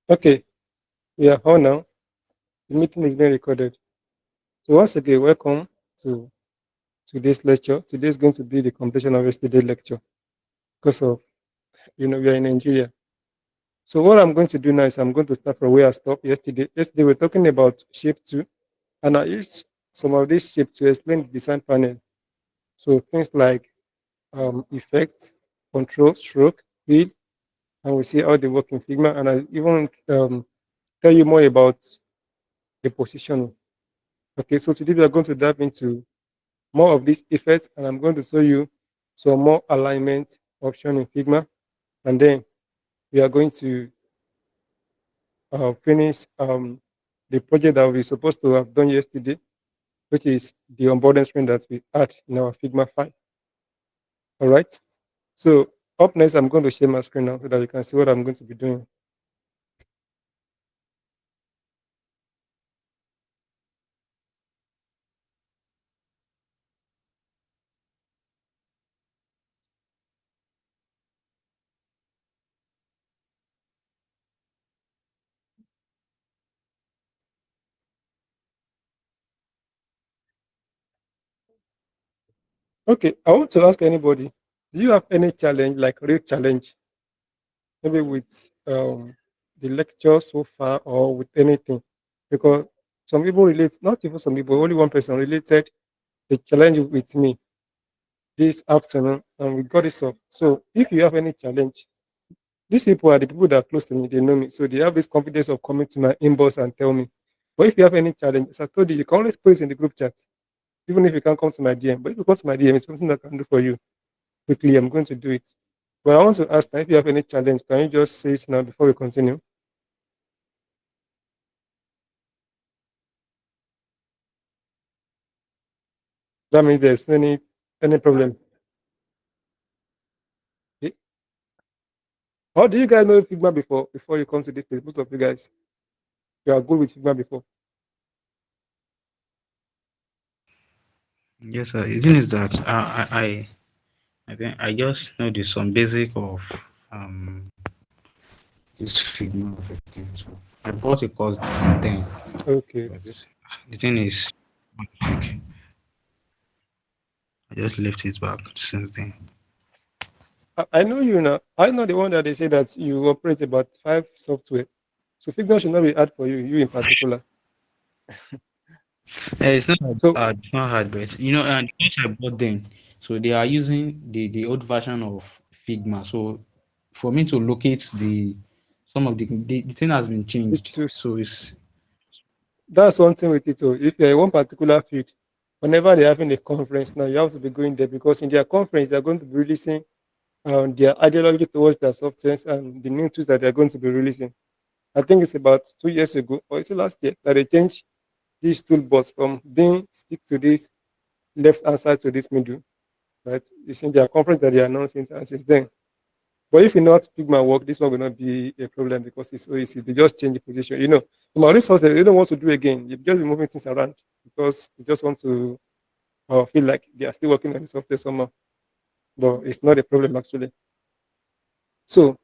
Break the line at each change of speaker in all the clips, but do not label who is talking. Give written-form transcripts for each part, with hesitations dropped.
Okay, we are on now. The meeting is being recorded. So once again, welcome to today's lecture. Today is going to be the completion of yesterday's lecture because of we are in Nigeria. So what I'm going to do now is I'm going to start from where I stopped yesterday. Yesterday we're talking about shape two, and I used some of these shapes to explain the design panel. So things like effect, control, stroke, wheel, and we see how they work in Figma. And I even tell you more about the positioning. Okay, so today we are going to dive into more of these effects, and I'm going to show you some more alignment option in Figma, and then we are going to finish the project that we supposed to have done yesterday, which is the onboarding screen that we add in our Figma file. All right. So up next, I'm going to share my screen now so that you can see what I'm going to be doing. Okay, I want to ask anybody, do you have any challenge, like real challenge, maybe with the lecture so far or with anything? Because some people relate, not even some people, only one person related the challenge with me this afternoon, and we got it up. So if you have any challenge, these people are the people that are close to me, they know me. So they have this confidence of coming to my inbox and tell me. But if you have any challenge, as I told you, you can always put it in the group chat, even if you can't come to my DM. But if you come to my DM, it's something that I can do for you quickly. I'm going to do it. But I want to ask now, if you have any challenge, can you just say it now before we continue? That means there's any problem. Eh? How do you guys know Figma before you come to this stage? Most of you guys, you are good with Figma before.
Yes, sir. The thing is that I think I just know the some basic of um this Figma of a thing. So I bought a course then,
Okay,
but
okay.
the thing is, like, I just left it back since then.
I know you now. I know the one that they say that you operate about five software. So Figma should not be hard for you, you in particular.
It's not
So
hard, it's not hard, but and the course I bought then, so they are using the old version of Figma. So for me to locate the some of the thing has been changed.
it is,
So it's
that's one thing with it. So if you're in one particular field, whenever they're having a conference now, you have to be going there because in their conference they're going to be releasing their ideology towards their softwares and the new tools that they're going to be releasing. I think it's about 2 years ago, or is it last year, that they changed these toolbox from being stick to this left hand side to this middle, right? It's in their conference that they announced it, and since then. But if you not Figma work, this one will not be a problem because it's so easy. They just change the position. My resources, they don't want to do again. They just be moving things around because they just want to feel like they are still working on the software somehow. But it's not a problem actually. So,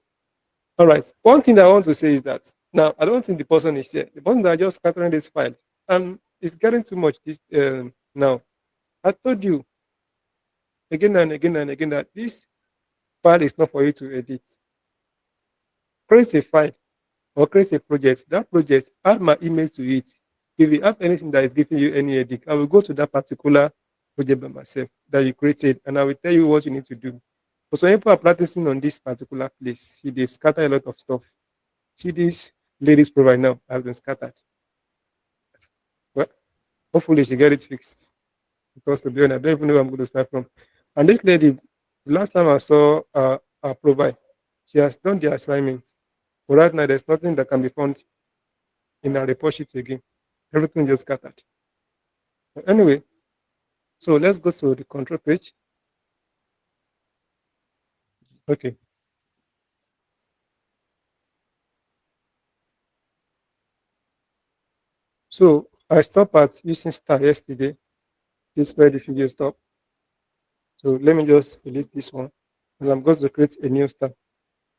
all right. One thing that I want to say is that now I don't think the person is here. The person that are just scattering this file and it's getting too much this now. I told you again and again and again that this file is not for you to edit. Create a file or create a project. That project, add my email to it. If you have anything that is giving you any headache, I will go to that particular project by myself that you created and I will tell you what you need to do. But some people are practicing on this particular place. See, they've scattered a lot of stuff. See, this lady's profile now has been scattered. Well, hopefully she get it fixed. Because to be honest, I don't even know where I'm going to start from. And this lady, the last time I saw her profile, she has done the assignment. But right now, there's nothing that can be found in our report sheet again. Everything just scattered. But anyway, so let's go to the control page. Okay. So I stopped at using star yesterday. This is where the video stop. So let me just delete this one. And I'm going to create a new star.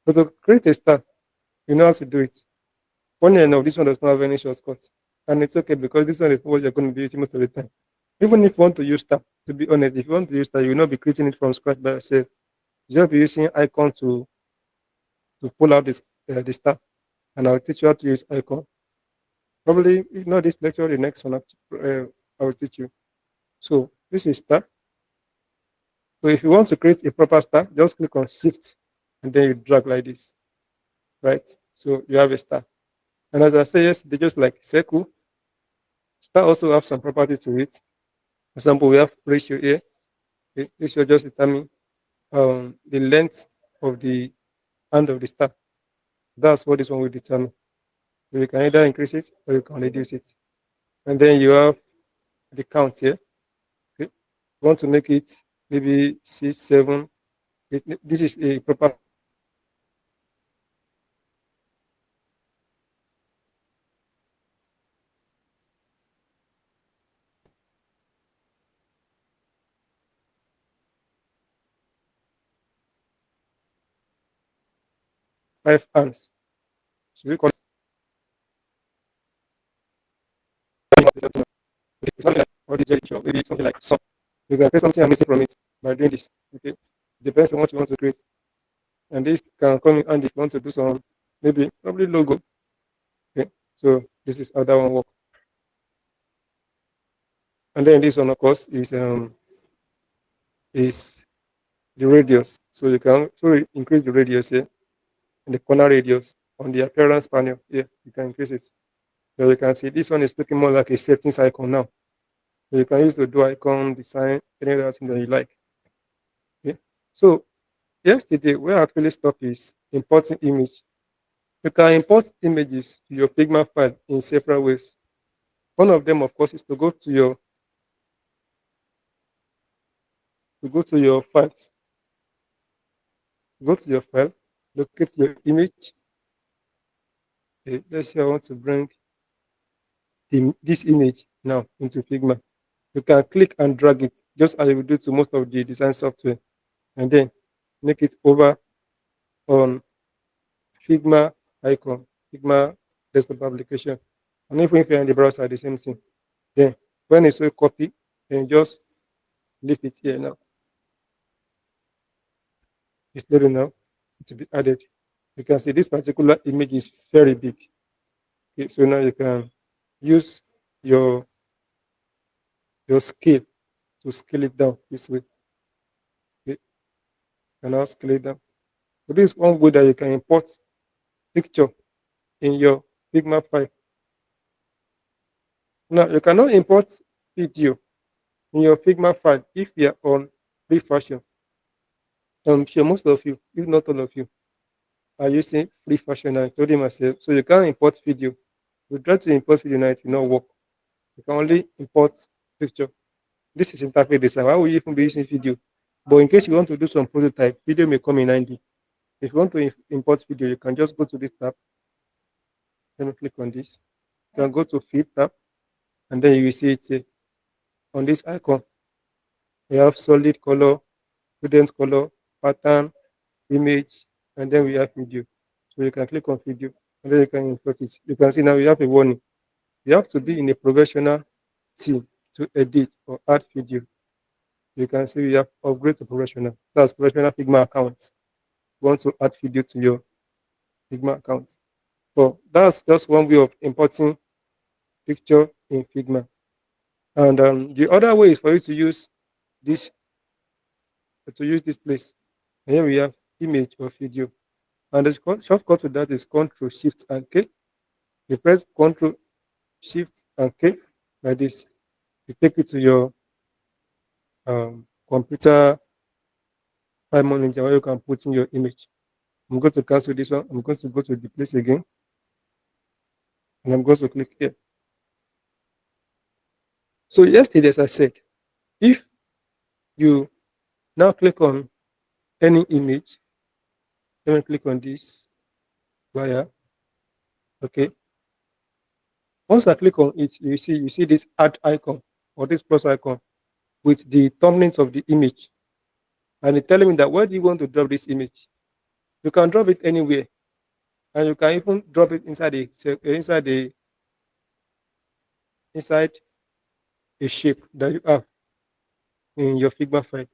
But to create a star, you know how to do it. Funny enough, this one does not have any shortcuts. And it's okay because this one is what you're going to be using most of the time. Even if you want to use tab, to be honest, if you want to use tab, you will not be creating it from scratch by yourself. You just be using icon to pull out this tab. And I'll teach you how to use icon. Probably, if not this lecture, the next one, I will teach you. So this is star. So if you want to create a proper star, just click on shift and then you drag like this, right? So you have a star. And as I said yesterday, just like circle, star also have some properties to it. For example, we have ratio here. Okay, this will just determine the length of the hand of the star. That's what this one will determine. So you can either increase it or you can reduce it. And then you have the count here. Okay. You want to make it maybe 6, 7. This is a proper 5 hands. So we call it something like or this jelly show, maybe something like sun. You can create something amazing from it by doing this. Okay. Depends on what you want to create. And this can come in handy if you want to do some maybe probably logo. Okay. So this is how that one works. And then this one of course is the radius. So you can so increase the radius here and the corner radius on the appearance panel. Here you can increase it. So you can see this one is looking more like a settings icon now. So you can use the do icon, design, any other thing that you like. Okay. So yesterday we actually stopped is importing image. You can import images to your Figma file in several ways. One of them, of course, is to go to your files. Go to your file, locate your image. Okay, let's say I want to bring this image now into Figma. You can click and drag it just as you would do to most of the design software, and then make it over on Figma icon, Figma desktop application. And even if you're in the browser, the same thing. Then when it's a copy, then just leave it here now. It's loading now to be added. You can see this particular image is very big. Okay, so now you can use your scale to scale it down this way. Okay, and now scale it down. So this is one way that you can import picture in your Figma file. Now you cannot import video in your Figma file if you are on free version. I'm sure most of you, if not all of you, are using free version, including myself. So you can't import video. You try to import video now, it will not work. You can only import picture. This is interface design. Why would you even be using video? But in case you want to do some prototype, video may come in 90. If you want to import video, you can just go to this tab. Let me click on this. You can go to Fit tab, and then you will see it here. On this icon, we have solid color, student color, pattern, image, and then we have video. So you can click on video, and then you can import it. You can see now we have a warning. You have to be in a professional team to edit or add video. You can see we have upgrade to professional. That's professional Figma account. You want to add video to your Figma account. So that's just one way of importing picture in Figma. And the other way is for you this to use this place. And here we have image or video. And the shortcut to that is Control Shift and K. You press Control Shift and K like this. You take it to your computer file manager where you can put in your image. I'm going to cancel this one. I'm going to go to the place again. And I'm going to click here. So yesterday, as I said, if you now click on any image, let me click on this wire. Okay. Once I click on it, you see this add icon or this plus icon with the thumbnails of the image. And it's telling me that where do you want to drop this image? You can drop it anywhere. and you can even drop it inside a shape that you have in your Figma file.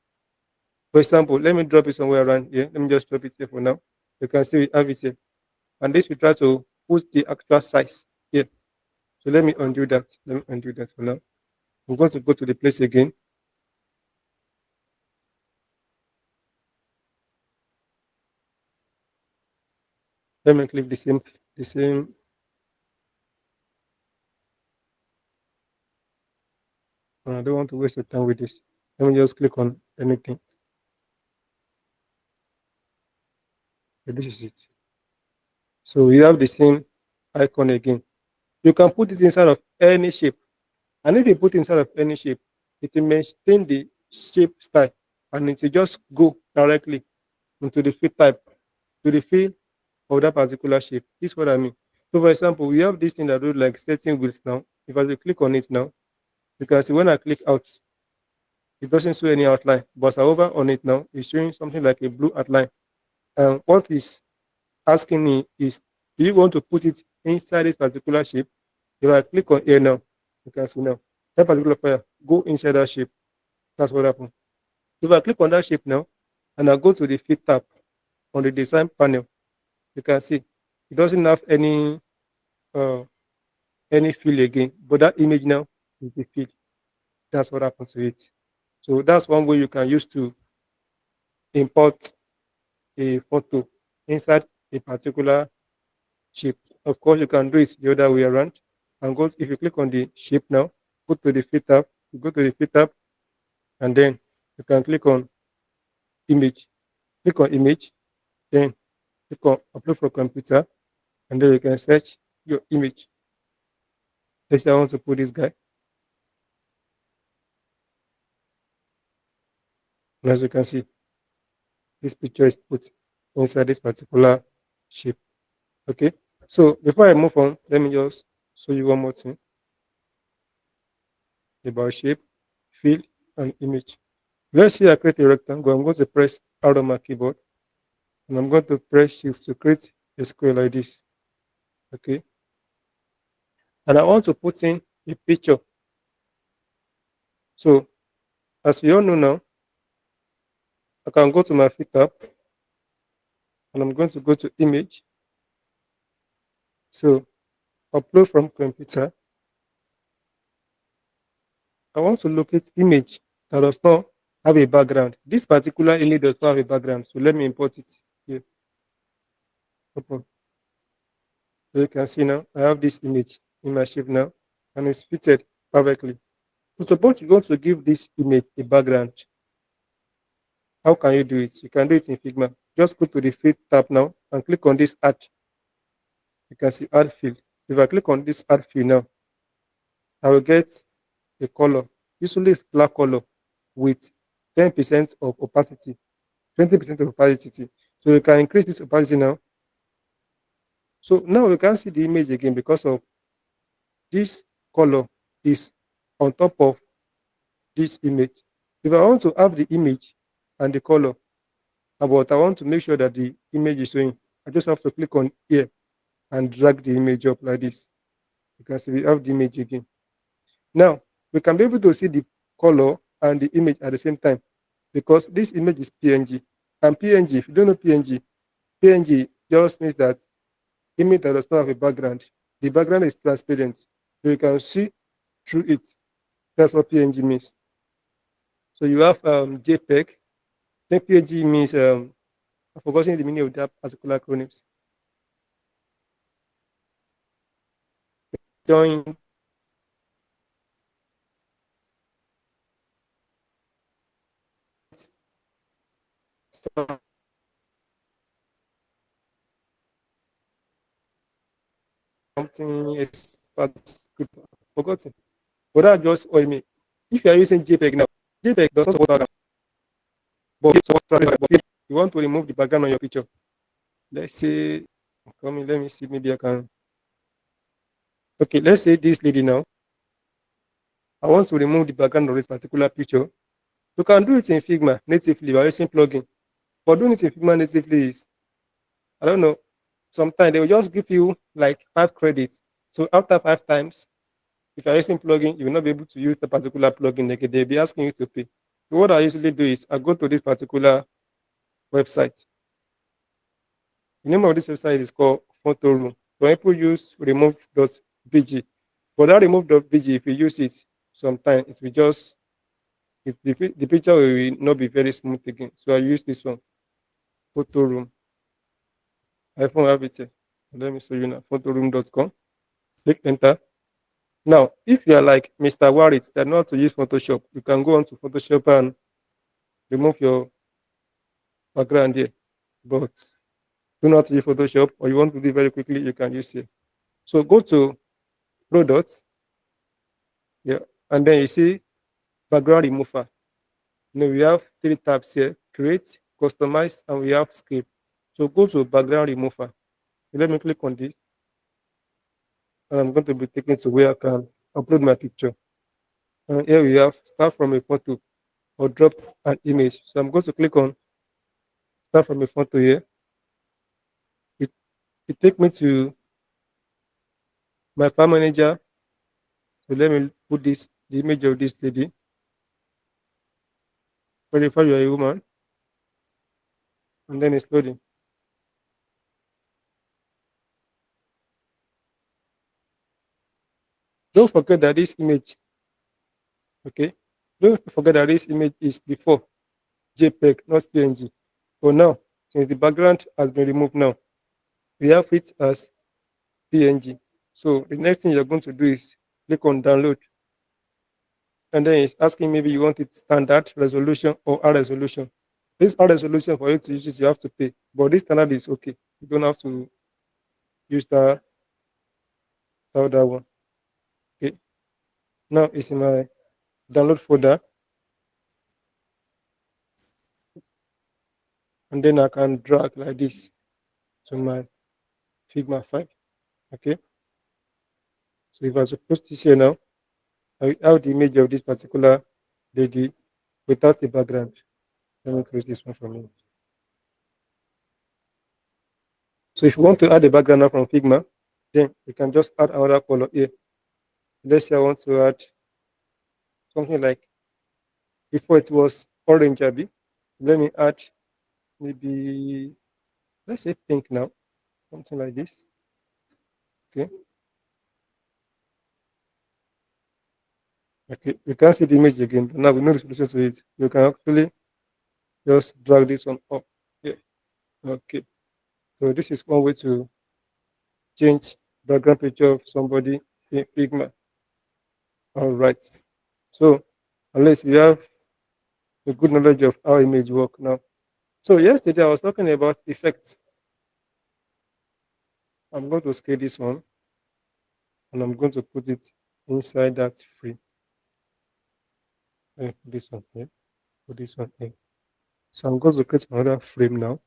For example, let me drop it somewhere around here. Let me just drop it here for now. You can see we have it here. And this we try to put the actual size here. So let me undo that. Let me undo that for now. I'm going to go to the place again. Let me click the same. I don't want to waste your time with this. Let me just click on anything. Okay, this is it. So we have the same icon again. You can put it inside of any shape. And if you put inside of any shape, it will maintain the shape style and it will just go directly into the fill type, to the fill of that particular shape. This is what I mean. So for example, we have this thing that looks like setting wheels now. If I click on it now, you can see when I click out, it doesn't show any outline. But I hover on it now, it's showing something like a blue outline. And what is asking me is, do you want to put it inside this particular shape? If I click on here now, you can see now, that particular file, go inside that shape. That's what happened. If I click on that shape now, and I go to the fit tab on the design panel, you can see it doesn't have uh, any fill again, but that image now is the fill. That's what happened to it. So that's one way you can use to import a photo inside a particular shape. Of course, you can do it the other way around. And go if you click on the shape now, go to the fit tab, you go to the fit tab, and then you can click on image. Click on image, then click on upload for computer, and then you can search your image. Let's say I want to put this guy. And as you can see, this picture is put inside this particular shape. Okay. So before I move on, let me just show you one more thing about shape, fill, and image. Let's say I create a rectangle. I'm going to press out on my keyboard, and I'm going to press shift to create a square like this. Okay. And I want to put in a picture. So as we all know now, I can go to my fit tab, and I'm going to go to image. So upload from computer. I want to locate image that does not have a background. This particular image does not have a background. So let me import it here. Open. So you can see now I have this image in my shape now, and it's fitted perfectly. So suppose you want to give this image a background. How can you do it? You can do it in Figma. Just go to the field tab now and click on this add. You can see add field. If I click on this add field now, I will get a color. Usually it's black color with 10% of opacity, 20% of opacity. So you can increase this opacity now. So now you can see the image again because of this color is on top of this image. If I want to have the image and the color, but I want to make sure that the image is showing, I just have to click on here and drag the image up like this. You can see we have the image again. Now, we can be able to see the color and the image at the same time because this image is PNG. And PNG, if you don't know PNG, PNG just means that image that does not have a background. The background is transparent, so you can see through it. That's what PNG means. So you have JPEG. Then PNG means I've forgotten the meaning of that particular acronyms. Join something is forgotten. But that just what I mean. If you are using JPEG now, JPEG does not support background. But you want to remove the background on your picture. Let's say, come in, let me see, maybe I can. Okay, let's say this lady now. I want to remove the background of this particular picture. You can do it in Figma natively by using plugin. But doing it in Figma natively is, I don't know, Sometimes they will just give you like 5 credits. So after 5 times, if you're using plugin, you will not be able to use the particular plugin again. They'll be asking you to pay. So what I usually do is I go to this particular website. The name of this website is called Photo Room. Some people use remove.bg. But that remove.bg, if you use it, sometimes it will just the picture will not be very smooth again. So I use this one, Photo Room. I phone have it here. Let me show you now. Photoroom.com. Click enter. Now, if you are like Mr. Warrit that know how to use Photoshop, you can go on to Photoshop and remove your background here. But do not use Photoshop or you want to do it very quickly, you can use it. So go to products, yeah, and then you see background remover. We have 3 tabs here: create, customize, and we have scale. So go to background remover. Let me click on this, and I'm going to be taken to where I can upload my picture. And here we have start from a photo or drop an image. So I'm going to click on start from a photo here. It, it take me to my file manager. So let me put this the image of this lady. Verify you are a woman, and then it's loading. Don't forget that this image, okay? Don't forget that this image is before JPEG, not PNG. For now, since the background has been removed now, we have it as PNG. So the next thing you're going to do is click on download, and then it's asking maybe you want it standard resolution or high resolution. This high resolution for you to use this, you have to pay, but this standard is okay. You don't have to use that other one. Okay. Now it's in my download folder, and then I can drag like this to my Figma file. Okay. So if I suppose this here now, I have the image of this particular lady without a background. Let me close this one for me. So if you want to add a background now from Figma, then you can just add another color here. Let's say I want to add something like before it was orange, Abby. Let me add maybe let's say pink now, something like this. Okay. Okay. You can see the image again, but now we know the solution to it. You can actually just drag this one up. Yeah. Okay. So this is one way to change background picture of somebody in Figma. All right. So unless you have a good knowledge of how image work now. So yesterday I was talking about effects. I'm going to scale this one and I'm going to put it inside that frame. Put this one here. Put this one here. So I'm going to create another frame now.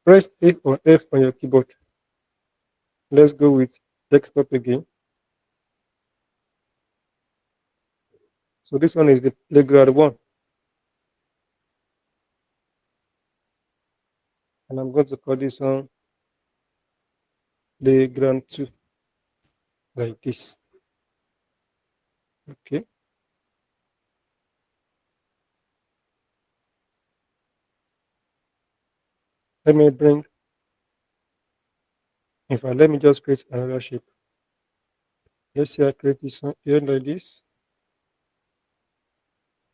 Press A or F on your keyboard. Let's go with desktop again. So this one is the playground one. And I'm going to call this one playground 2, like this. Okay. Let me bring, in fact, let me just create another shape. Let's say I create this one here like this.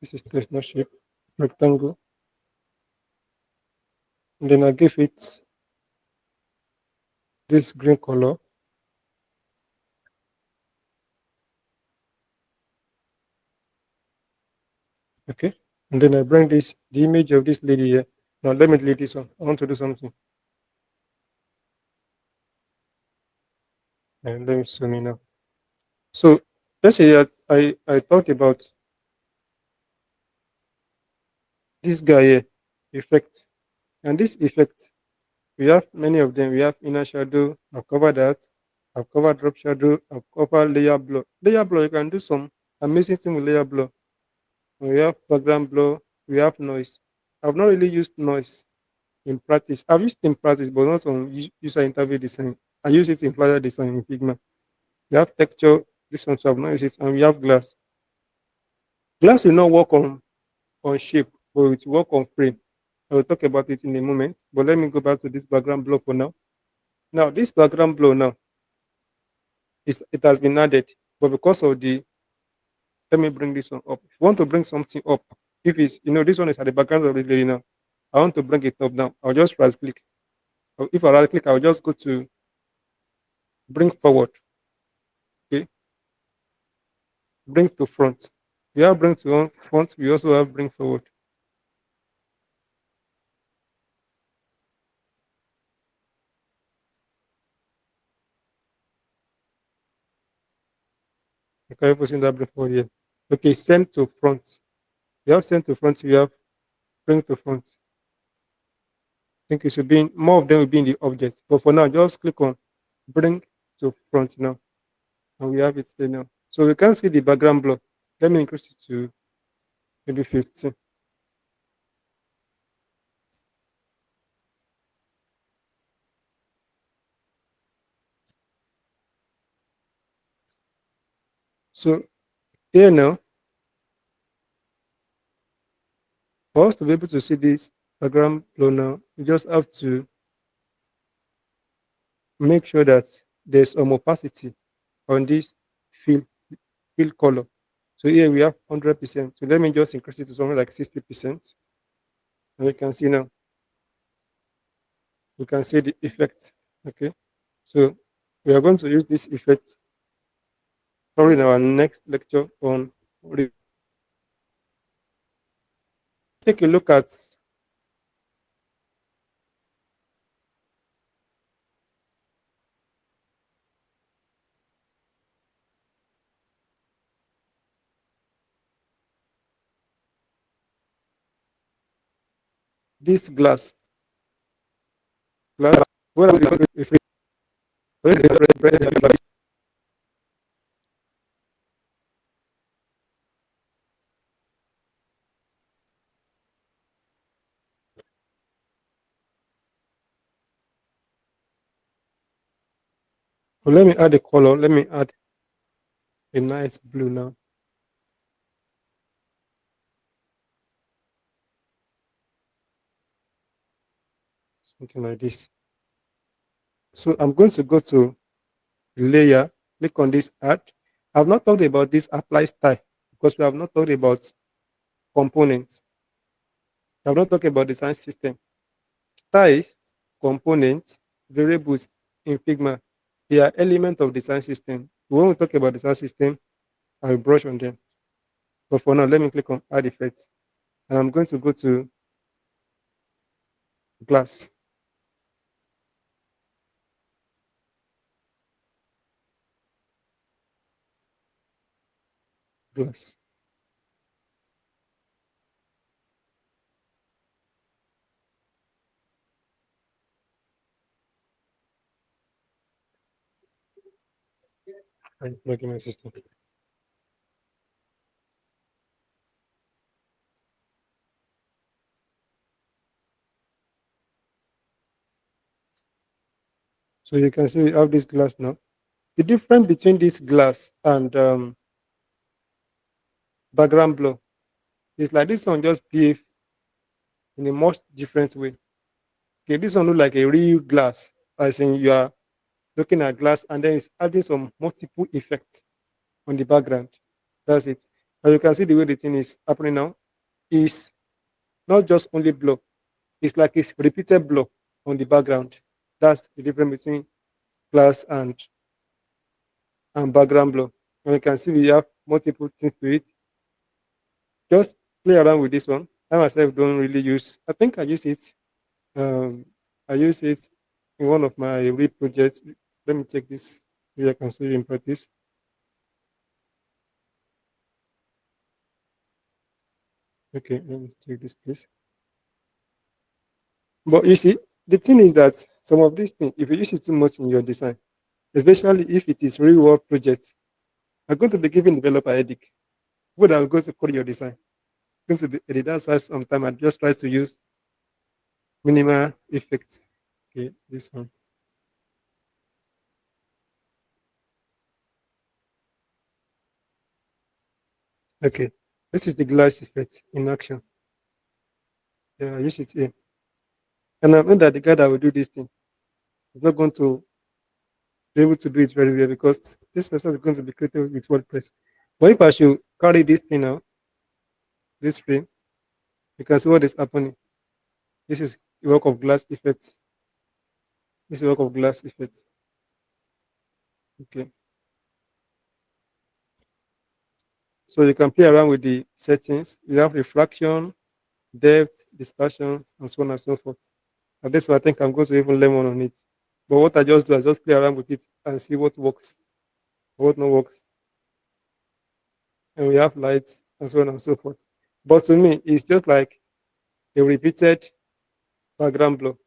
This is Tesla shape, rectangle. And then I give it this green color. Okay. And then I bring the image of this lady here. Now let me delete this one. I want to do something. And let me zoom in now. So let's say I talked about this guy here, effect. And this effect, we have many of them. We have inner shadow. I've covered that. I've covered drop shadow. I've covered layer blur. Layer blur, you can do some amazing thing with layer blur. We have background blur. We have noise. I've not really used noise. in practice. I've used it in practice, but not on user interview design. I use it in flyer design in Figma. We have texture, this one, so I've not used it, and we have glass. Glass will not work on shape, but it will work on frame. I will talk about it in a moment, but let me go back to this background blow for now. Now, this background blow now, it has been added, but because of the, let me bring this one up. If you want to bring something up, if it's, this one is at the background of the lady now, I want to bring it up now. I'll just right click. If I right click, I'll just go to bring forward. Okay, bring to front. We have bring to front. We also have bring forward. Okay, you've seen that bring forward here. Okay, send to front. We have send to front. We have bring to front. I think it should be more of them will be in the object. But for now, just click on bring to front now, and we have it there now. So we can see the background block. Let me increase it to maybe 15. So here now, for us to be able to see this background blow now, you just have to make sure that there's some opacity on this fill fill color. So here we have 100%. So let me just increase it to something like 60%. And we can see now, we can see the effect. Okay. So we are going to use this effect probably in our next lecture on take a look at this glass. Where are we if we well, let me add a color. Let me add a nice blue now. Something like this. So I'm going to go to layer, click on this add. I've not talked about this apply style because we have not talked about components. I have not talked about design system. Styles, components, variables in Figma, they are elements of design system. So when we talk about design system, I will brush on them. But for now, let me click on add effects. And I'm going to go to glass. Glass. And plug in my system. So you can see we have this glass now. The difference between this glass and background blur is like this one just behave in a much different way. Okay, this one look like a real glass, as in you are looking at glass and then it's adding some multiple effects on the background. That's it. As you can see, the way the thing is happening now is not just only blur, it's like it's repeated blur on the background. That's the difference between glass and background blur. And you can see we have multiple things to it. Just play around with this one. I myself don't really use, I think I use it. Um, I use it in one of my real projects. Let me check this. Maybe I can show you in practice. Okay, let me check this, please. But you see, the thing is that some of these things, if you use it too much in your design, especially if it is real world project, are going to be giving developer a headache. What are going to code your design? Going to be that's why sometimes I just try to use minimal effect. Okay, this one. Okay, this is the glass effect in action. Yeah, I use it here. And I know that the guy that will do this thing is not going to be able to do it very well because this person is going to be creative with WordPress. But if I should carry this thing out, this frame, you can see what is happening. This is the work of glass effect. This is the work of glass effect. Okay. So you can play around with the settings. You have refraction, depth, dispersion, and so on and so forth. And this one I think I'm going to even learn more on it. But what I just do, I just play around with it and see what works, what not works. And we have lights and so on and so forth. But to me, it's just like a repeated background block.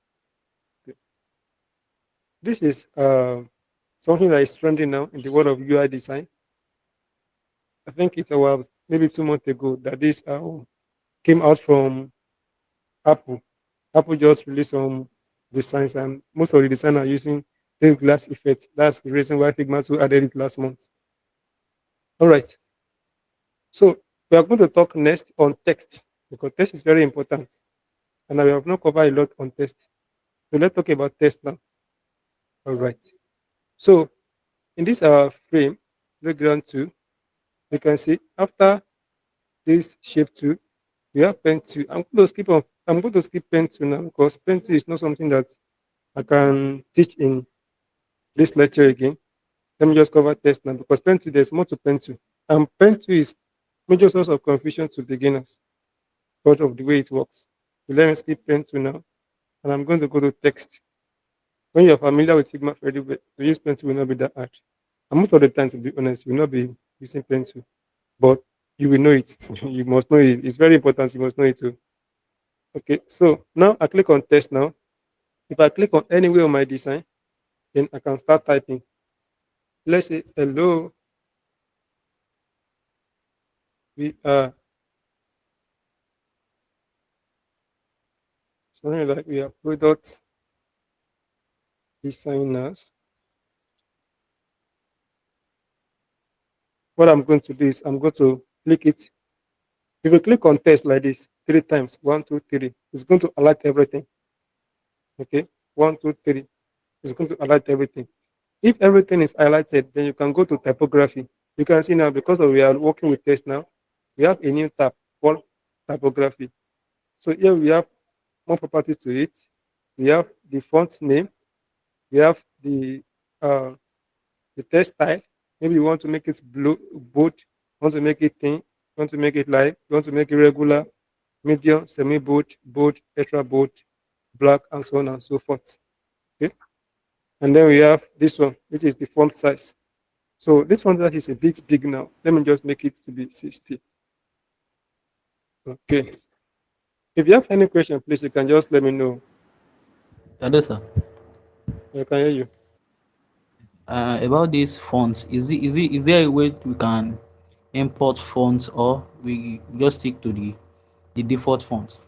This is something that is trending now in the world of UI design. I think it was maybe 2 months ago that this came out from Apple. Apple just released some designs, and most of the designers are using this glass effect. That's the reason why Figma 2 added it last month. All right. So we are going to talk next on text because text is very important, and we have not covered a lot on text. So let's talk about text now. All right. So in this frame, background 2, you can see after this shape 2, we have pen 2. I'm going to skip pen 2 now because pen 2 is not something that I can teach in this lecture again. Let me just cover text now because pen 2, there's more to pen 2. And pen 2 is major source of confusion to beginners because of the way it works. So let me skip pen 2 now, and I'm going to go to text. When you're familiar with Figma very well, to use pen 2 will not be that hard. And most of the time, to be honest, you will not be using pen 2, but you will know it. You must know it. It's very important. You must know it too. Okay, so now I click on text now. If I click on anywhere on my design, then I can start typing. Let's say, hello, we are something like we are product designers. What I'm going to do is I'm going to click it. If you click on text like this 3 times, one, two, three, it's going to alert everything. Okay, one, two, three, it's going to alert everything. If everything is highlighted, then you can go to typography. You can see now because we are working with text now, we have a new tab called typography. So here we have more properties to it. We have the font name. We have the text style. Maybe you want to make it blue, bold. You want to make it thin. You want to make it light. You want to make it regular, medium, semi-bold, bold, extra bold, black, and so on and so forth. Okay. And then we have this one, which is the font size. So this font size is a bit big now. Let me just make it to be 60. Okay. If you have any question, please, you can just let me know.
Hello, sir.
I can hear you.
About these fonts, is there a way we can import fonts, or we just stick to the default fonts?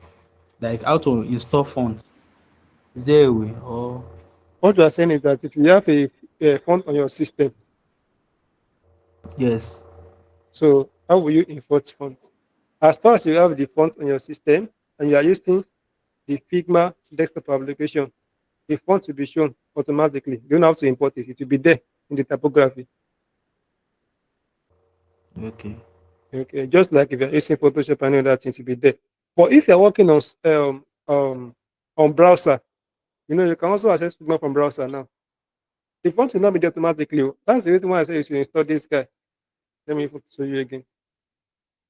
Like how to install fonts? Is there a way? Or
What you are saying is that if you have a font on your system,
yes,
so how will you import font? As far as you have the font on your system and you are using the Figma desktop application, the font will be shown automatically. You don't have to import it. It will be there in the typography.
okay,
Okay, just like if you're using Photoshop and other things, it will be there. But if you're working on browser, you can also access Figma from browser now. The font will not be there automatically. Oh. That's the reason why I say you should install this guy. Let me show you again.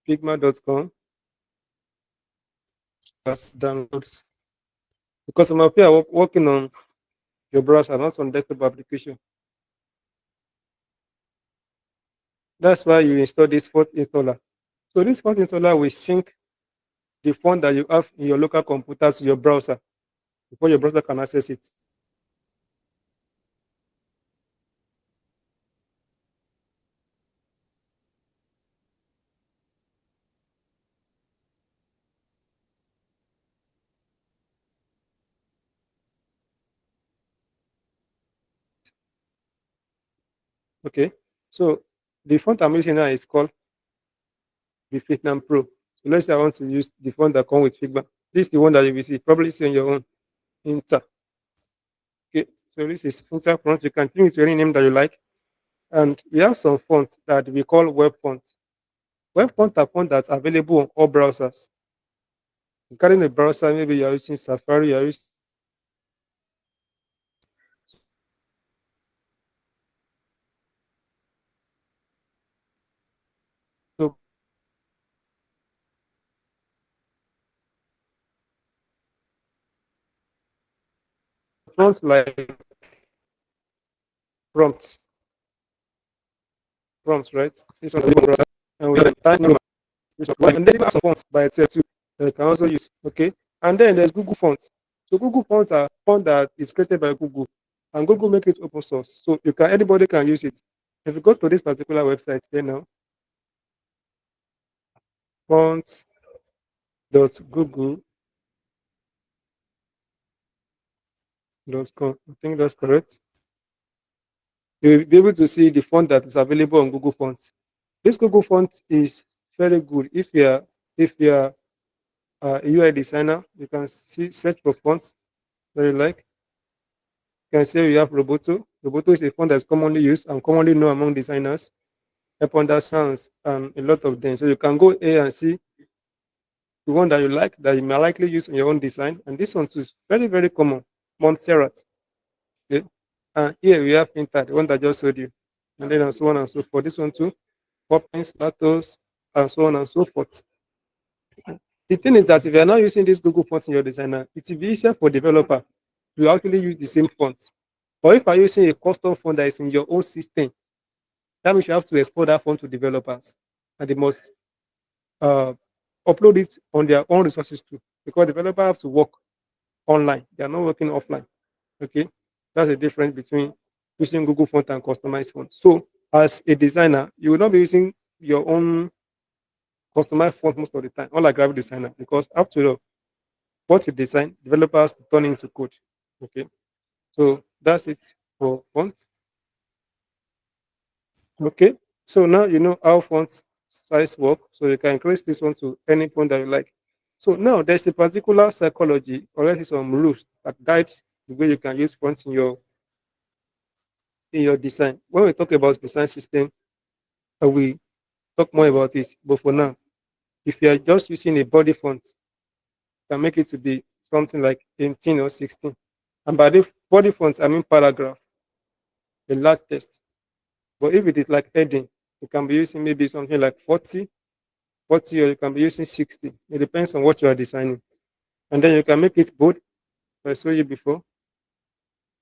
Figma.com as downloads. Because some of you are working on your browser, not on desktop application. That's why you install this font installer. So this font installer will sync the font that you have in your local computer to your browser before your browser can access it. Okay. So the font I'm using now is called the Vietnam Pro. So let's say I want to use the font that come with Figma. This is the one that you will see, probably see on your own Inter. Okay. So this is Inter font. You can change it to any name that you like. And we have some fonts that we call web fonts. Web fonts are fonts that's available on all browsers. Regarding a browser, maybe you're using Safari, you're using so fonts like prompts, prompts, right? This one's available on browser. And we have Times New Roman, and then even have some fonts by itself too that you can also use. Okay. And then there's Google Fonts. So Google Fonts are font that is created by Google, and Google make it open source. So you can anybody can use it. If you go to this particular website here now, fonts.google.com, I think that's correct. You'll be able to see the font that is available on Google Fonts. This Google font is very good. If you're a UI designer, you can see search for fonts that you like. You can say you have Roboto. Roboto is a font that's commonly used and commonly known among designers. Eponder Sans and a lot of them. So you can go here and see the one that you like that you may likely use in your own design. And this one too is very, very common. Montserrat. Okay. And here we have Inter, the one that I just showed you. And then and so on and so forth. This one too. Poppins, Latos, and so on and so forth. The thing is that if you're not using this Google fonts in your designer, it will be easier for developer to actually use the same fonts. But if you're using a custom font that is in your own system, that means you have to export that font to developers. And they must uh, upload it on their own resources too. Because developers have to work online. They are not working offline. Okay. That's the difference between using Google font and customized font. So as a designer, you will not be using your own customized font most of the time, unlike graphic designer, because after all, what you design, developers turn into code. Okay, so that's it for fonts. Okay, so now you know how font size work, so you can increase this one to any font that you like. So now there's a particular psychology or let's say some rules that guides the way you can use fonts in your design. When we talk about design system, we talk more about it. But for now, if you are just using a body font, you can make it to be something like 18 or 16. And by the body fonts, I mean paragraph, a large text. But if it is like heading, you can be using maybe something like 40, or you can be using 60. It depends on what you are designing. And then you can make it bold. I showed you before.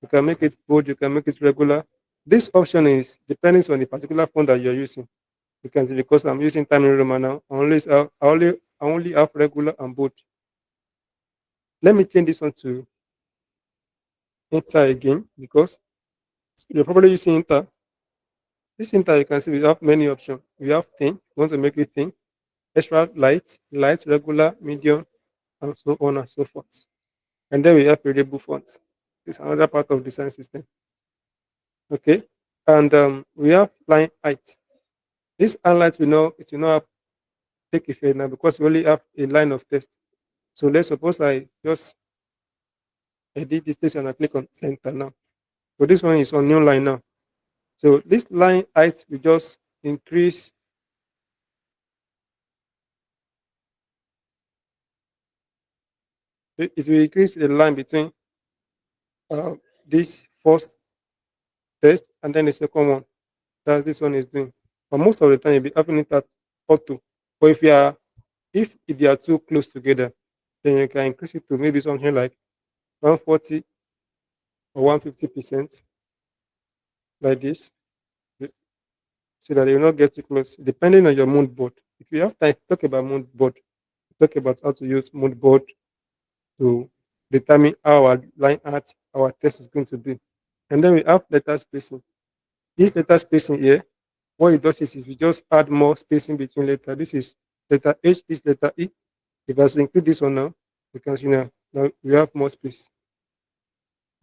You can make it bold, you can make it regular. This option is depending on the particular font that you're using. You can see because I'm using Time New Roman now, I only have regular and bold. Let me change this one to Inter again because you're probably using Inter. This Inter, you can see we have many options. We have thin, we want to make it thin, extra light, regular, medium, and so on and so forth. And then we have variable fonts. This is another part of design system. Okay. And we have line height. This highlight we know it will not have take effect now because we only have a line of text. So let's suppose I just edit this text and I click on enter now. So this one is on new line now. So this line height will just increase. It will increase the line between uh, this first test and then the second one that this one is doing. But most of the time you'll be having it at auto. But if they are too close together, then you can increase it to maybe something like 140 or 150% like this, so that they will not get too close, depending on your mood board. If you have time, talk about mood board. Talk about how to use mood board to determine how our line art, our text is going to be. And then we have letter spacing. This letter spacing here, what it does is we just add more spacing between letter. This is letter H, this letter E. If I include this one now, you can see now we have more space.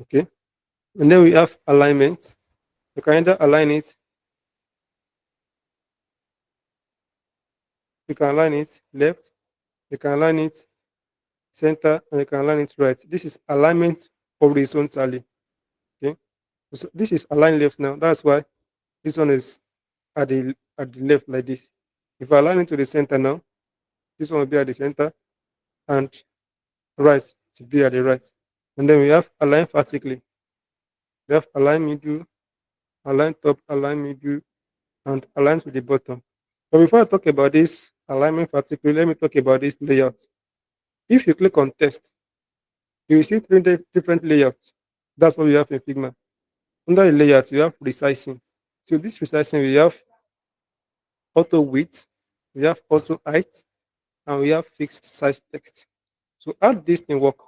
Okay. And then we have alignment. You can either align it You can align it left, you can align it center, and you can align it right. This is alignment horizontally. Okay. So this is align left now. That's why this one is at the left like this. If I align it to the center now, this one will be at the center, and right to be at the right. And then we have align vertically. We have align middle, align top, align middle, and align to the bottom. But before I talk about this alignment vertically, let me talk about this layout. If you click on text, you will see three different layouts. That's what we have in Figma. Under the layout, you have resizing. So this resizing, we have auto width, we have auto height, and we have fixed size text. So how this thing work?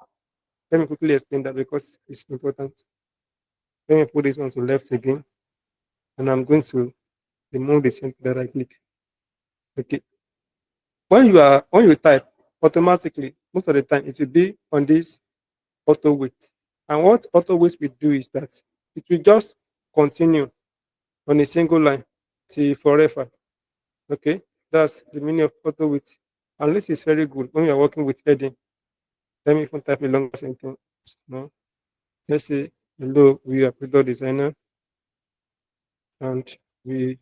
Let me quickly explain that because it's important. Let me put this one to left again, and I'm going to remove the center that I click. Okay. When you type automatically, most of the time it will be on this auto width. And what auto width will do is that it will just continue on a single line till forever. Okay, that's the meaning of auto width. And this is very good when you are working with heading. Let me even type a longer sentence. No, let's say hello, we are product designer and we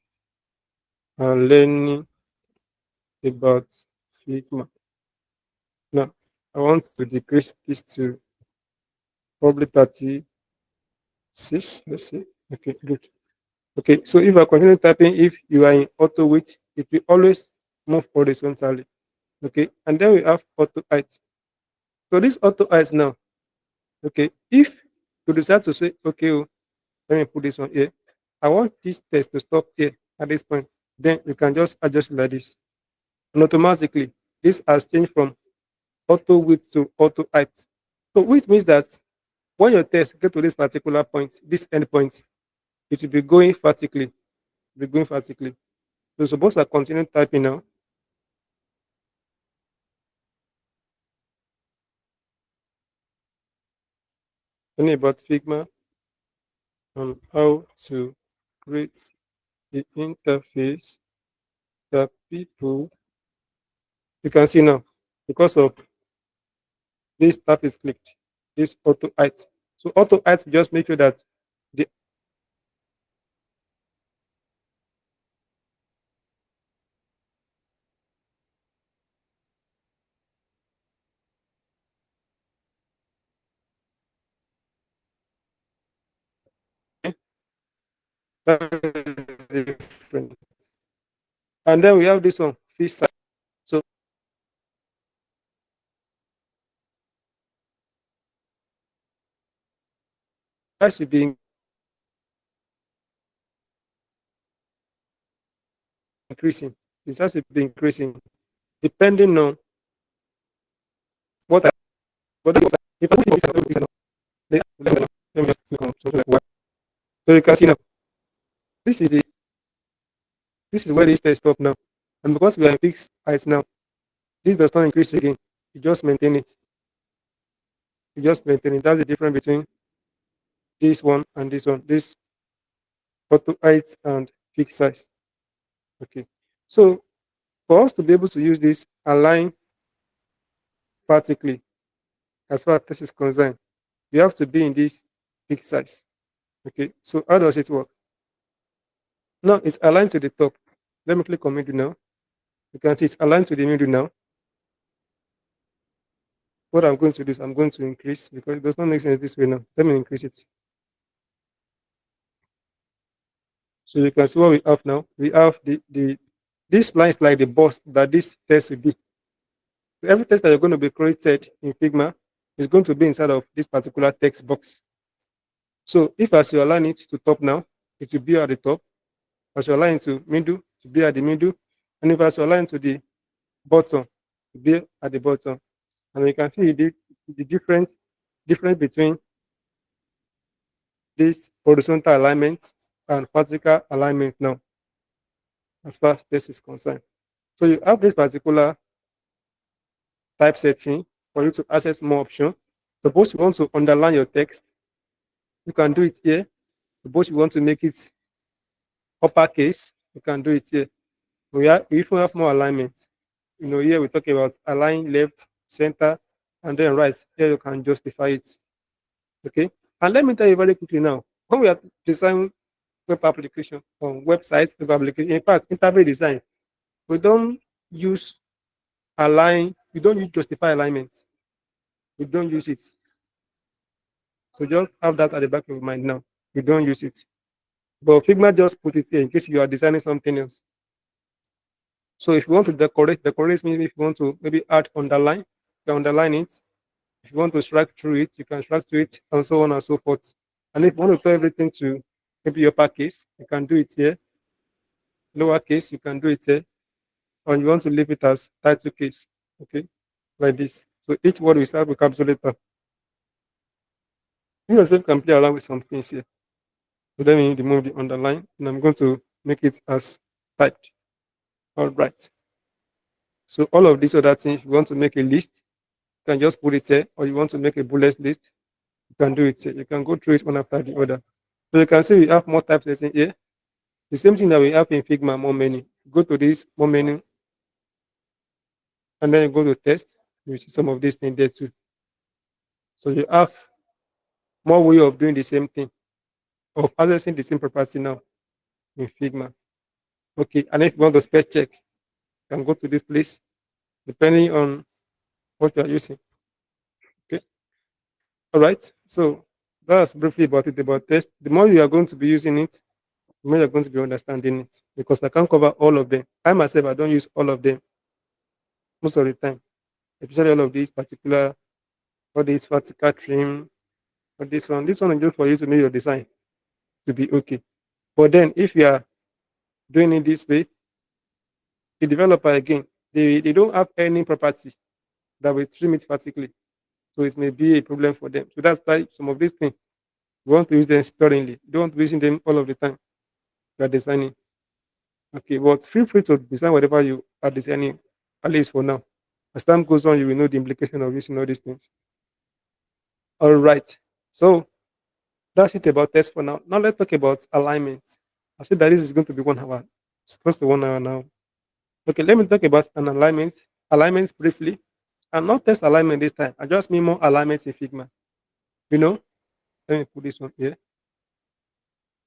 are learning about Figma. Now, I want to decrease this to probably 36. Let's see. Okay, good. Okay, so if I continue typing, if you are in auto width, it will always move horizontally. Okay, and then we have auto height. So this auto height now, okay, if you decide to say, okay, oh, let me put this one here. I want this text to stop here at this point. Then you can just adjust it like this. And automatically, this has changed from auto width to auto height. So which means that when your text get to this particular point, this end point, it will be going vertically. It will be going vertically. So suppose I continue typing now. Learning about Figma and how to create the interface that people, you can see now, because of this tab is clicked, this auto height. So auto height just make sure that the different. And then we have this one, fish size. So size will be increasing. The size will be increasing depending on what I what I, if I put this let me just click on something like what. So you can see now this is the this is where this text stop now. And because we are in fixed height now, this does not increase again. You just maintain it. You just maintain it. That's the difference between this one and this one. This auto height and fixed size. Okay. So for us to be able to use this align vertically, as far as this is concerned, we have to be in this fixed size. Okay. So how does it work? Now it's aligned to the top. Let me click on middle now. You can see it's aligned to the middle now. What I'm going to do is I'm going to increase because it does not make sense this way now. Let me increase it. So you can see what we have now. We have the this line is like the box that this test will be. So every test that you're going to be created in Figma is going to be inside of this particular text box. So if as you align it to top now, it will be at the top. As you align to middle, to be at the middle. And if as you align to the bottom, to be at the bottom. And you can see the difference between this horizontal alignment and vertical alignment now, as far as this is concerned. So you have this particular typesetting for you to access more options. Suppose you want to underline your text, you can do it here. Suppose you want to make it uppercase, you can do it here. We even have more alignment. Here we talk about align left, center, and then right. Here you can justify it. Okay. And let me tell you very quickly now, when we are designing web application on websites, web application, in fact, interface design, we don't use align, we don't use justify alignment. We don't use it. So just have that at the back of your mind now. We don't use it. But Figma just put it here in case you are designing something else. So if you want to decorate means if you want to maybe add underline, you can underline it. If you want to strike through it, you can strike through it, and so on and so forth. And if you want to put everything to maybe uppercase, you can do it here. Lowercase, you can do it here. And you want to leave it as title case, okay, like this. So each word will start with capital letter. You yourself can play around with some things here. So let me remove the underline, and I'm going to make it as typed. All right. So all of these other things, if you want to make a list, you can just put it here, or you want to make a bullet list, you can do it here. You can go through it one after the other. So you can see we have more types in here. The same thing that we have in Figma, more menu. Go to this more menu, and then you go to test. You see some of these things there too. So you have more way of doing the same thing, of accessing the same property now in Figma. Okay, and if you want to spell check, you can go to this place depending on what you are using. Okay, all right. So that's briefly about it about test. The more you are going to be using it, the more you're going to be understanding it because I can't cover all of them. I myself, I don't use all of them most of the time, especially all of these particular, all these vertical trim, or this one. This one is just for you to make your design to be okay. But then if you are doing it this way, the developer again, they don't have any property that will trim it vertically. So it may be a problem for them. So that's why some of these things we want to use them sparingly. You don't want to use them all of the time. You are designing. Okay, but feel free to design whatever you are designing, at least for now. As time goes on, you will know the implication of using all these things. All right. So that's it about test for now. Now let's talk about alignment. I said that this is going to be 1 hour. It's close to 1 hour now. Okay, let me talk about an alignment. Alignments briefly. And not test alignment this time. I just mean more alignments in Figma. You know, let me put this one here.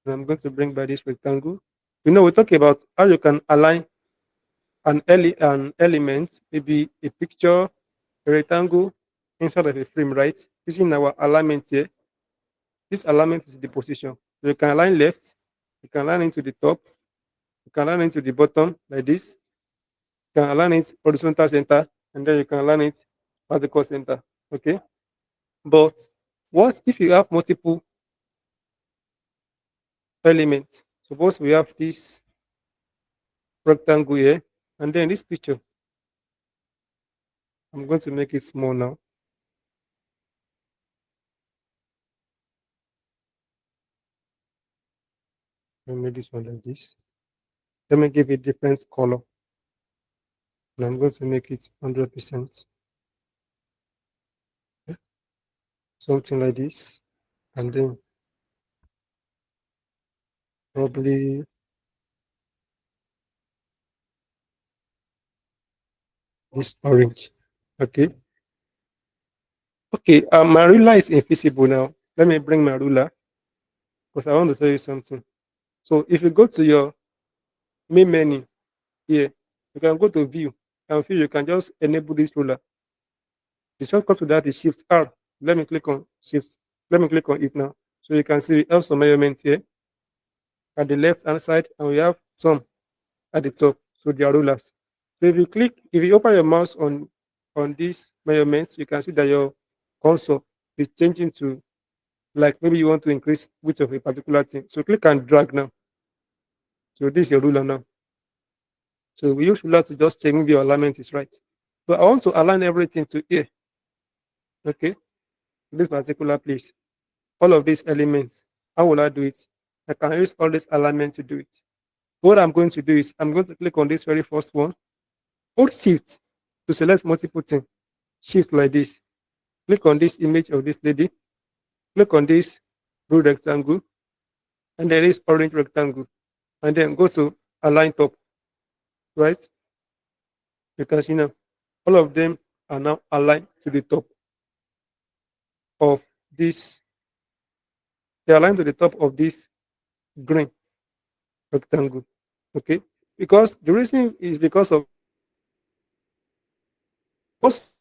And I'm going to bring by this rectangle. We talk about how you can align an element, maybe a picture, a rectangle inside of a frame, right? Using our alignment here. This alignment is the position. So you can align left, you can align into the top, you can align into the bottom like this. You can align it horizontal center, and then you can align it vertical center. Okay. But what if you have multiple elements? Suppose we have this rectangle here, and then this picture. I'm going to make it small now. Let me make this one like this. Let me give it different color. And I'm going to make it 100%. Okay. Something like this. And then probably this orange. Okay. Okay. My ruler is invisible now. Let me bring my ruler because I want to show you something. So if you go to your main menu here, you can go to view and view. You can just enable this ruler. The shortcut to that is Shift R. Let me click on Shift. Let me click on it now. So you can see we have some measurements here at the left hand side, and we have some at the top. So they are rulers. So if you open your mouse on these measurements, you can see that your console is changing to, like, maybe you want to increase width of a particular thing. So click and drag now. So this is your ruler now. So we use ruler to just check maybe your alignment is right. So I want to align everything to here. Okay, this particular place. All of these elements. How will I do it? I can use all this alignment to do it. What I'm going to do is I'm going to click on this very first one. Hold Shift to select multiple things. Shift like this. Click on this image of this lady. Click on this blue rectangle. And there is orange rectangle. And then go to align top. Right? because all of them are now aligned to the top of this. They align to the top of this green rectangle. Okay, because the reason is because of most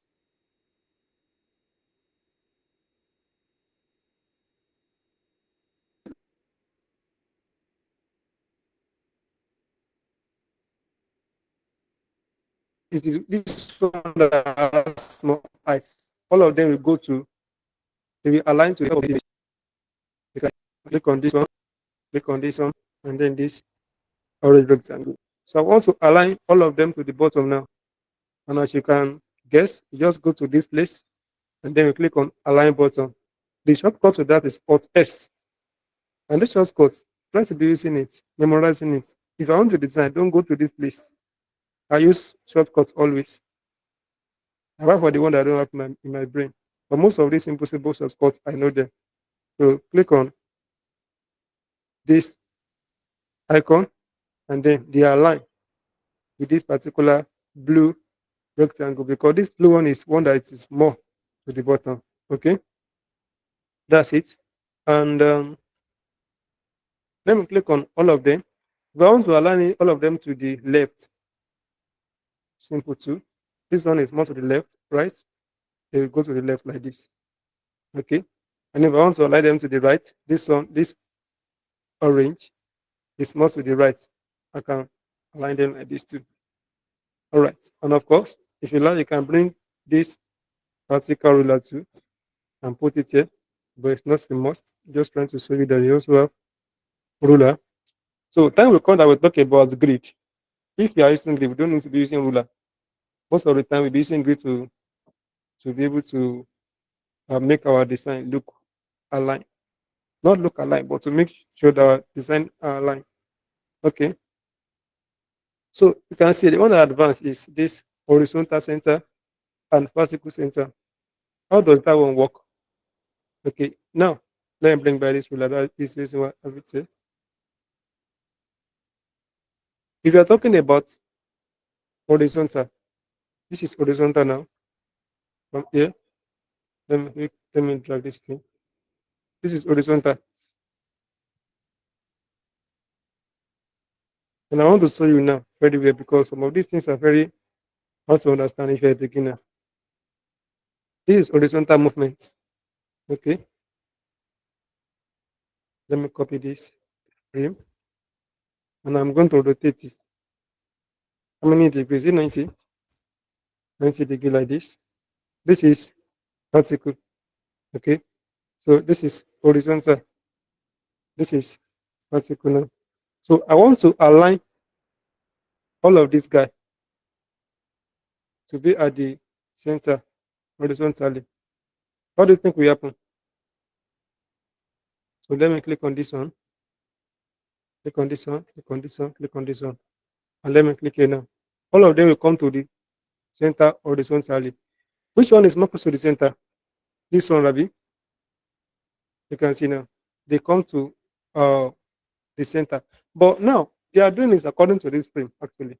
is this one that has small eyes. All of them will go to they will align to the top of the image. You can click on this one, and then this orange rectangle. So I want to align all of them to the bottom now. And as you can guess, you just go to this place and then you click on align button. The shortcut to that is Alt S. And this shortcut, try to be using it, memorizing it. If I want to design, don't go to this place. I use shortcuts always. Apart for the one that I don't have in my brain. But most of these impossible shortcuts, I know them. So click on this icon and then they align with this particular blue rectangle because this blue one is one that is more to the bottom. Okay, that's it. And let me click on all of them. If I want to align all of them to the left, simple too. This one is more to the left, right? They will go to the left like this. Okay. And if I want to align them to the right, this one, this orange is more to the right. I can align them like this too. All right. And of course, if you like, you can bring this vertical ruler too and put it here, but it's not the must. Just trying to show you that you also have ruler. So time will come that we'll talk about grid. If you are using grid, we don't need to be using ruler. Most of the time we'll be using grid to be able to make our design look aligned. Not look aligned, but to make sure that our design are aligned. Okay. So you can see the one that advanced is this horizontal center and vertical center. How does that one work? Okay, now let me bring by this ruler. That is the reason why I would say. If you are talking about horizontal, this is horizontal now. From here, let me drag this thing. This is horizontal. And I want to show you now very well because some of these things are very hard to understand if you're a beginner. This is horizontal movement. Okay. Let me copy this frame. And I'm going to rotate it. How many degrees? Is it 90? 90 degree like this. This is vertical. Okay. So this is horizontal. This is vertical now. So I want to align all of this guy to be at the center horizontally. What do you think will happen? So let me click on this one, click on this one, click on this one, click on this one, and let me click here now. All of them will come to the center horizontally. Which one is more close to the center? This one, Rabi. You can see now. They come to the center. But now they are doing this according to this frame, actually.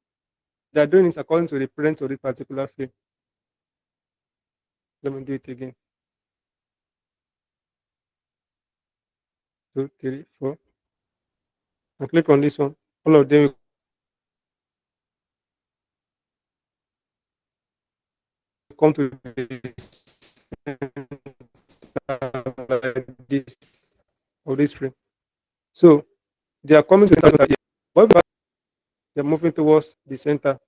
They are doing it according to the parent of this particular frame. Let me do it again. 2, 3, 4. And click on this one. All of them will come to this like this of this frame. So they are coming to the center here. But they're moving towards the center.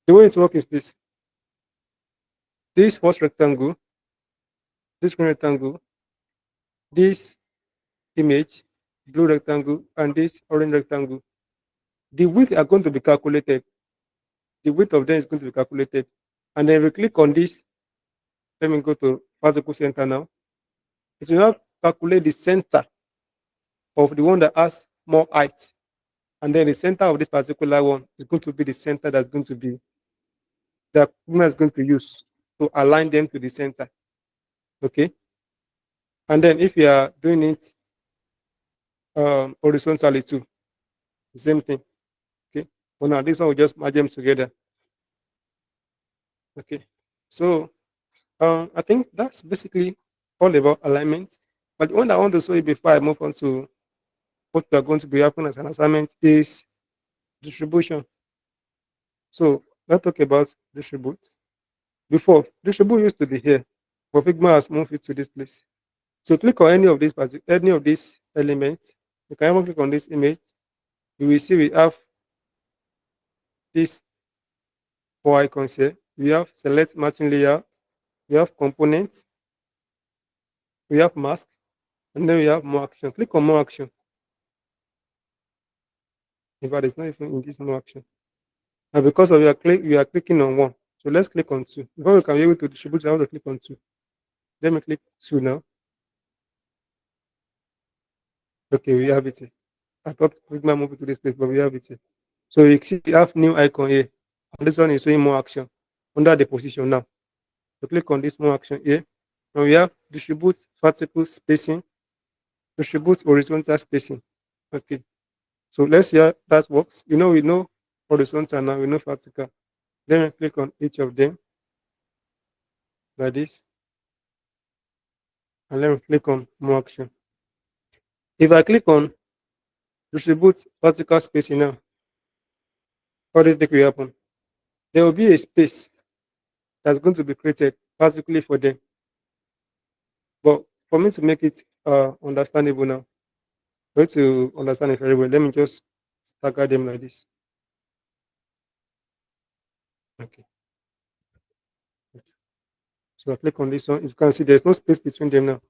The way it works is this. This first rectangle, this green rectangle, this image, blue rectangle, and this orange rectangle. The width are going to be calculated. The width of them is going to be calculated. And then we click on this. Let me go to vertical center now. It will now calculate the center of the one that has more height. And then the center of this particular one is going to be the center that's going to be that woman is going to use to align them to the center. Okay. And then if you are doing it horizontally too, the same thing. Okay. For now, this one will just merge them together. Okay. So I think that's basically all about alignment. But the one that I want to show you before I move on to what we are going to be happening as an assignment is distribution. So let's talk about distribute. Before, distribute used to be here, but Figma has moved it to this place. So click on any of these elements. You can even click on this image. You will see we have these four icons here. We have select matching layout, we have components, we have mask, and then we have more action. Click on more action. In fact, it's not even in this more action. And because of we are clicking on one. So let's click on two. Before we can be able to distribute, I want to click on two. Let me click two now. Okay, we have it here. I thought Figma moved to this place, but we have it here. So you see we have new icon here. And this one is showing more action under the position now. So click on this more action here. And we have distribute vertical spacing, distribute horizontal spacing. Okay. So let's see how that works. We know horizontal now, we know vertical. Then we click on each of them like this. And then we click on more action. If I click on distribute vertical spacing now, what do you think will happen? There will be a space that's going to be created particularly for them. But for me to make it understandable now, for you to understand it very well, let me just stagger them like this. Okay. So I click on this one. You can see there's no space between them now.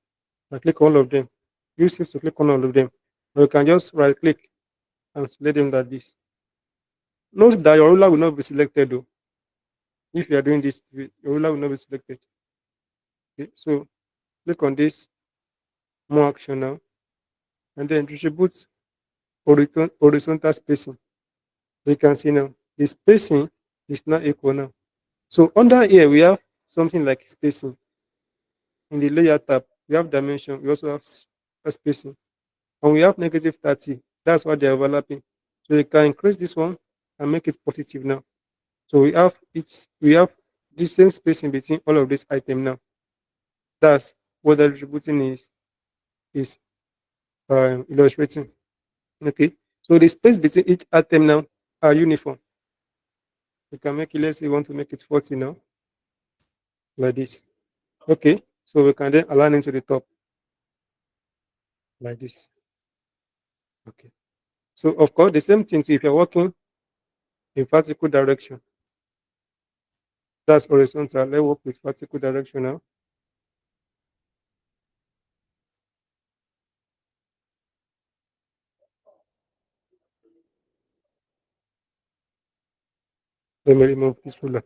I click all of them. Use it to click on all of them. Or you can just right click and select them like this. Note that your ruler will not be selected though. If you are doing this, your ruler will not be selected. Okay, so click on this more action now, and then distribute horizontal spacing. You can see now the spacing is not equal now. So under here we have something like spacing. In the layer tab, we have dimension, we also have spacing, and we have negative 30. That's why they're overlapping. So you can increase this one and make it positive now. So we have the same spacing between all of these items now. That's what the distributing is illustrating. Okay. So the space between each item now are uniform. You can make it, let's say you want to make it 40 now, like this. Okay. So we can then align into the top like this. Okay. So of course the same thing too, if you're working in vertical direction, that's horizontal. Let's work with vertical direction now. Let me remove this ruler.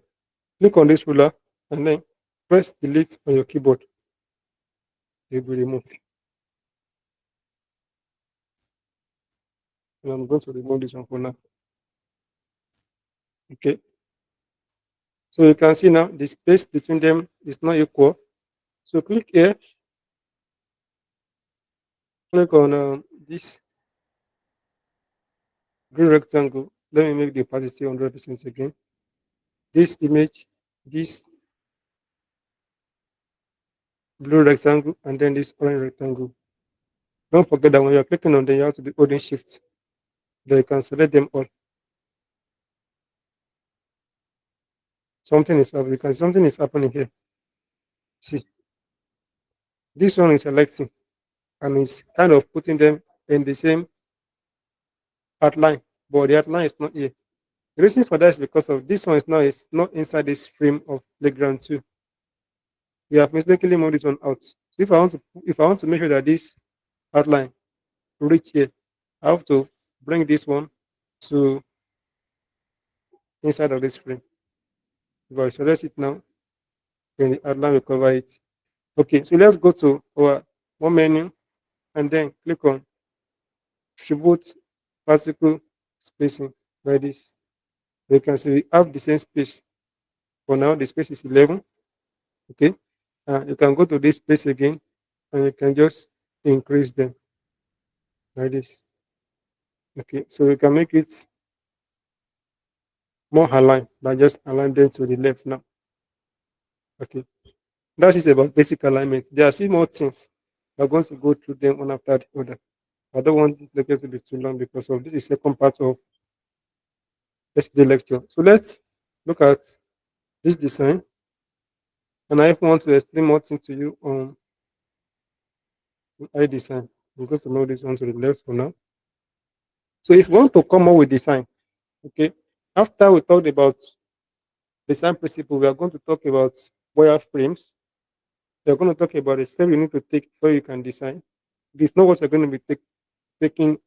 Click on this ruler and then press delete on your keyboard. It will be removed. And I'm going to remove this one for now. Okay. So you can see now the space between them is not equal. So click here, click on this green rectangle. Let me make the opacity 100% again. This image, this blue rectangle, and then this orange rectangle. Don't forget that when you're clicking on them, you have to be holding shift. Then you can select them all. Something is happening. Something is happening here. See, this one is selecting and it's kind of putting them in the same outline, but the outline is not here. The reason for that is because of this one is not inside this frame of playground 2. We have mistakenly moved this one out. So if I want to make sure that this outline reach here, I have to bring this one to inside of this frame. If I select it now, then the outline will cover it. Okay, so let's go to our one menu and then click on distribute particle spacing like this. You can see we have the same space. For now, the space is 11. Okay, you can go to this space again and you can just increase them like this. Okay, so we can make it more aligned than just align them to the left now. Okay. That is about basic alignment. There are still more things. We're going to go through them one after the other. I don't want this lecture to be too long because of this is second part of the lecture. So let's look at this design. And I want to explain more things to you on I design. I'm going to move this one to the left for now. So if you want to come up with design, okay, after we talked about design principle, we are going to talk about wireframes. We are going to talk about the step you need to take before you can design. It's not what you're going to be taking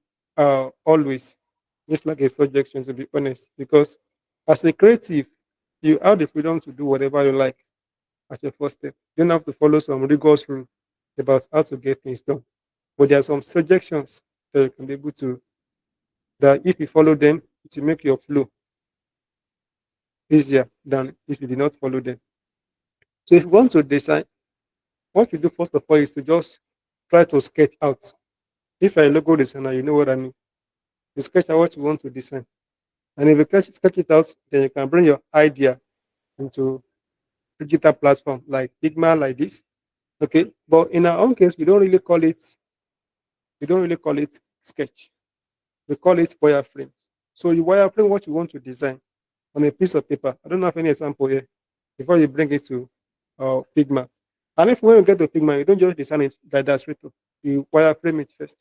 always, just like a suggestion, to be honest. Because as a creative, you have the freedom to do whatever you like as your first step. You don't have to follow some rigorous rule about how to get things done. But there are some suggestions that you can be able to, that if you follow them, it will make your flow easier than if you did not follow them. So if you want to design, what you do first of all is to just try to sketch out. If you're a logo designer, you know what I mean. You sketch out what you want to design. And if you sketch it out, then you can bring your idea into digital platform like Figma, like this. Okay. But in our own case, we don't really call it sketch. We call it wireframes. So you wireframe what you want to design on a piece of paper. I don't have any example here before you bring it to Figma. And if when you get to Figma, you don't just design it like that straight up. You wireframe it first.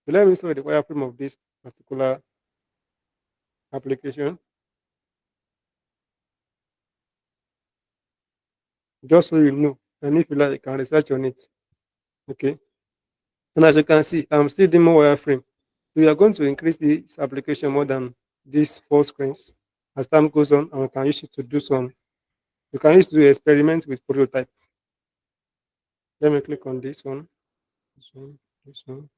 So let me show you the wireframe of this particular application, just so you know. And if you like, you can research on it. Okay. And as you can see, I'm still doing more wireframe. We are going to increase this application more than these four screens as time goes on, and we can use it to do some. You can use it to experiment with prototype. Let me click on this one. This one. This one.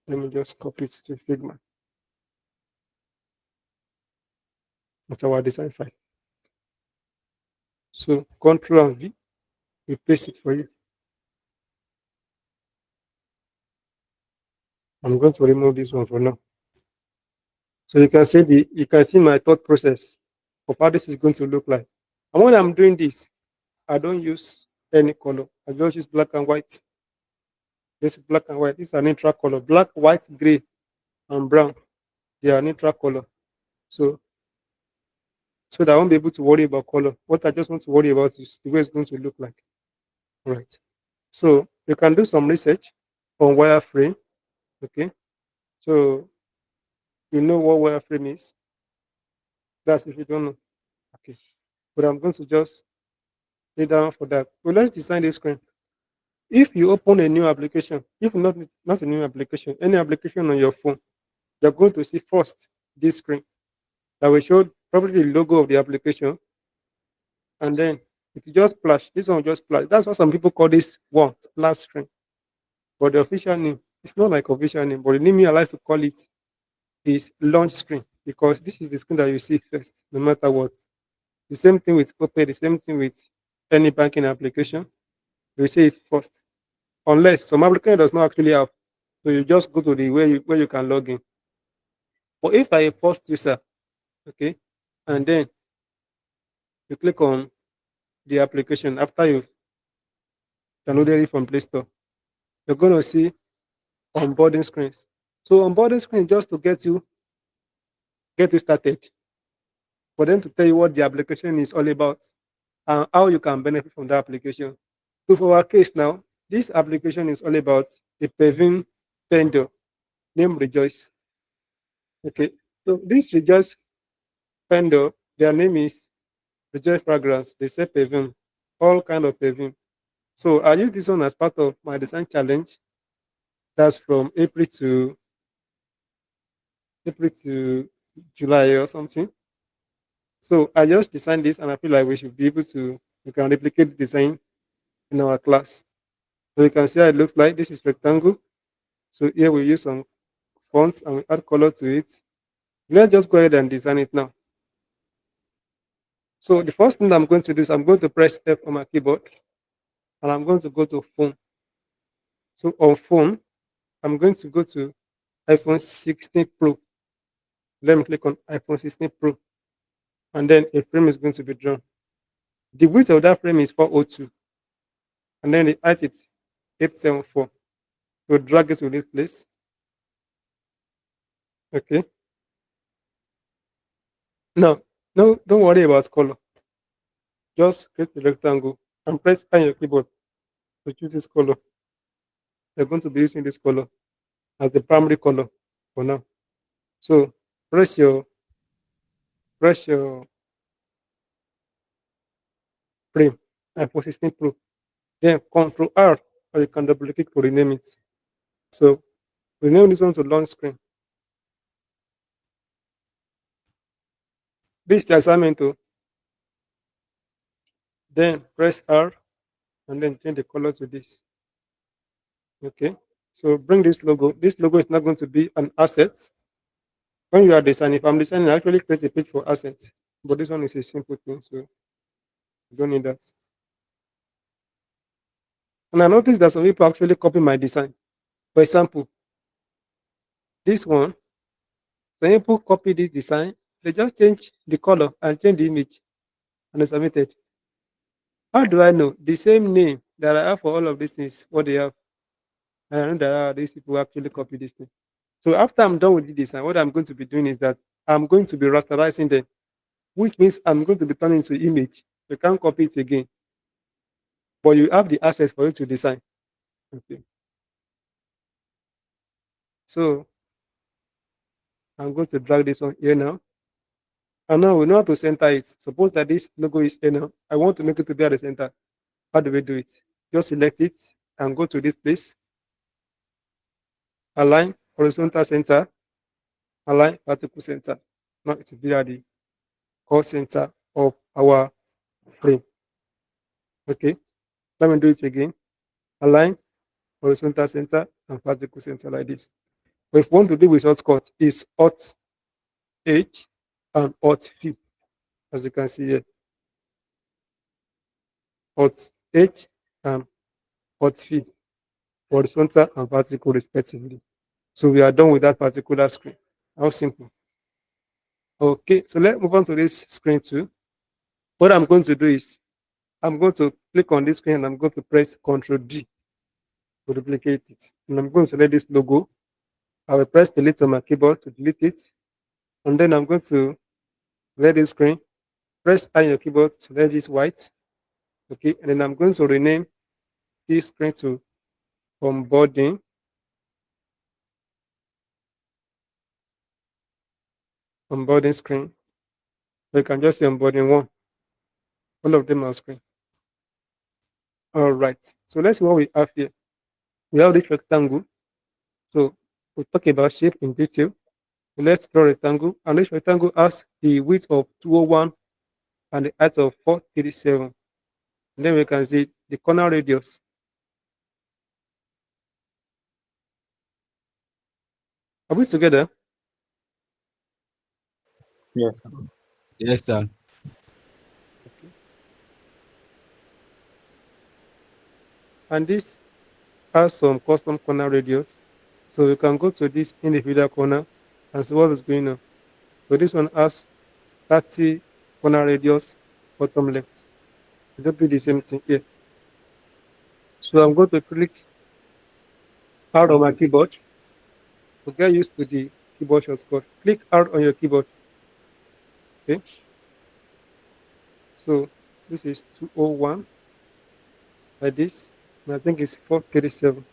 Let me just copy it to Figma. That's our design file. So Control and V, we paste it for you. I'm going to remove this one for now. So you can see my thought process of how this is going to look like. And when I'm doing this, I don't use any color. I just use black and white. This black and white. This is a neutral color. Black, white, gray, and brown. They are neutral color. So so that I won't be able to worry about color. What I just want to worry about is the way it's going to look like. All right. So you can do some research on wireframe. Okay. So you know what wireframe is. That's if you don't know. Okay. But I'm going to just lay down for that. So let's design this screen. If you open a new application, if not a new application, any application on your phone, you're going to see first this screen that will show probably the logo of the application, and then it will just flash. This one will just flash. That's what some people call this one last screen. But the official name, it's not like official name, but the name I like to call it is launch screen because this is the screen that you see first, no matter what. The same thing with Opay, the same thing with any banking application. You see it first. Unless some application does not actually have. So you just go to the where you can log in. But if I a first user, okay, and then you click on the application after you've downloaded it from Play Store, you're going to see onboarding screens. So onboarding screen just to get you started, for them to tell you what the application is all about and how you can benefit from the application. So for our case now, this application is all about a perfume vendor named Rejoice. Okay, so this Rejoice vendor, their name is Rejoice Fragrance. They sell perfume, all kind of perfume. So I use this one as part of my design challenge. That's from April to July or something. So I just designed this, and I feel like we should be able to we can replicate the design in our class. So you can see how it looks like. This is rectangle. So here we use some fonts and we add color to it. Let's just go ahead and design it now. So the first thing I'm going to do is I'm going to press F on my keyboard and I'm going to go to phone. So on phone, I'm going to go to iPhone 16 Pro. Let me click on iPhone 16 Pro, and then a frame is going to be drawn. The width of that frame is 402, and then the height is 874. So drag it to this place. Okay. Now, no, don't worry about color. Just create the rectangle and press on your keyboard to choose this color. You're going to be using this color as the primary color for now. So press your frame iPhone 16 Pro. Then Control R, or you can double click to rename it. So rename this one to launch screen. This is the assignment to then press R and then change the color to this. Okay. So bring this logo. This logo is not going to be an asset. When you are designing, if I'm designing, I actually create a page for assets. But this one is a simple thing, so you don't need that. And I noticed that some people actually copy my design. For example, this one, some people copy this design, they just change the color and change the image and they submit it. How do I know? The same name that I have for all of these things, what they have. And I know that these people actually copy this thing. So after I'm done with the design, what I'm going to be doing is that I'm going to be rasterizing them, which means I'm going to be turning into image. You can't copy it again, but you have the access for you to design. Okay. So I'm going to drag this one here now. And now we know how to center it. Suppose that this logo is here now. I want to make it to be at the center. How do we do it? Just select it and go to this place. Align horizontal center. Align vertical center. Now it will be at the core center of our frame. Okay. Let me do it again. Align horizontal center and vertical center like this. But if we want to do with shortcut, is Alt H and Alt V, as you can see here. Alt H and Alt V, horizontal and vertical respectively. So we are done with that particular screen. How simple. Okay, so let's move on to this screen too. What I'm going to do is I'm going to click on this screen and I'm going to press Ctrl D to duplicate it. And I'm going to select this logo. I will press delete on my keyboard to delete it. And then I'm going to let this screen, press on your keyboard to let this white. Okay, and then I'm going to rename this screen to onboarding. Onboarding screen. So you can just say onboarding one. All of them are screen. All right. So let's see what we have here. We have this rectangle. So we'll talk about shape in detail. So let's draw a rectangle. And this rectangle has the width of 201 and the height of 437. And then we can see the corner radius. Are we together?
Yes.
Yes, sir.
Okay. And this has some custom corner radius. So you can go to this individual corner and see what is going on. So this one has 30 corner radius bottom left. It'll do the same thing here. So I'm going to click hard on my keyboard to get used to the keyboard shortcut. Click hard on your keyboard. Okay. So this is 201 like this. And I think it's 437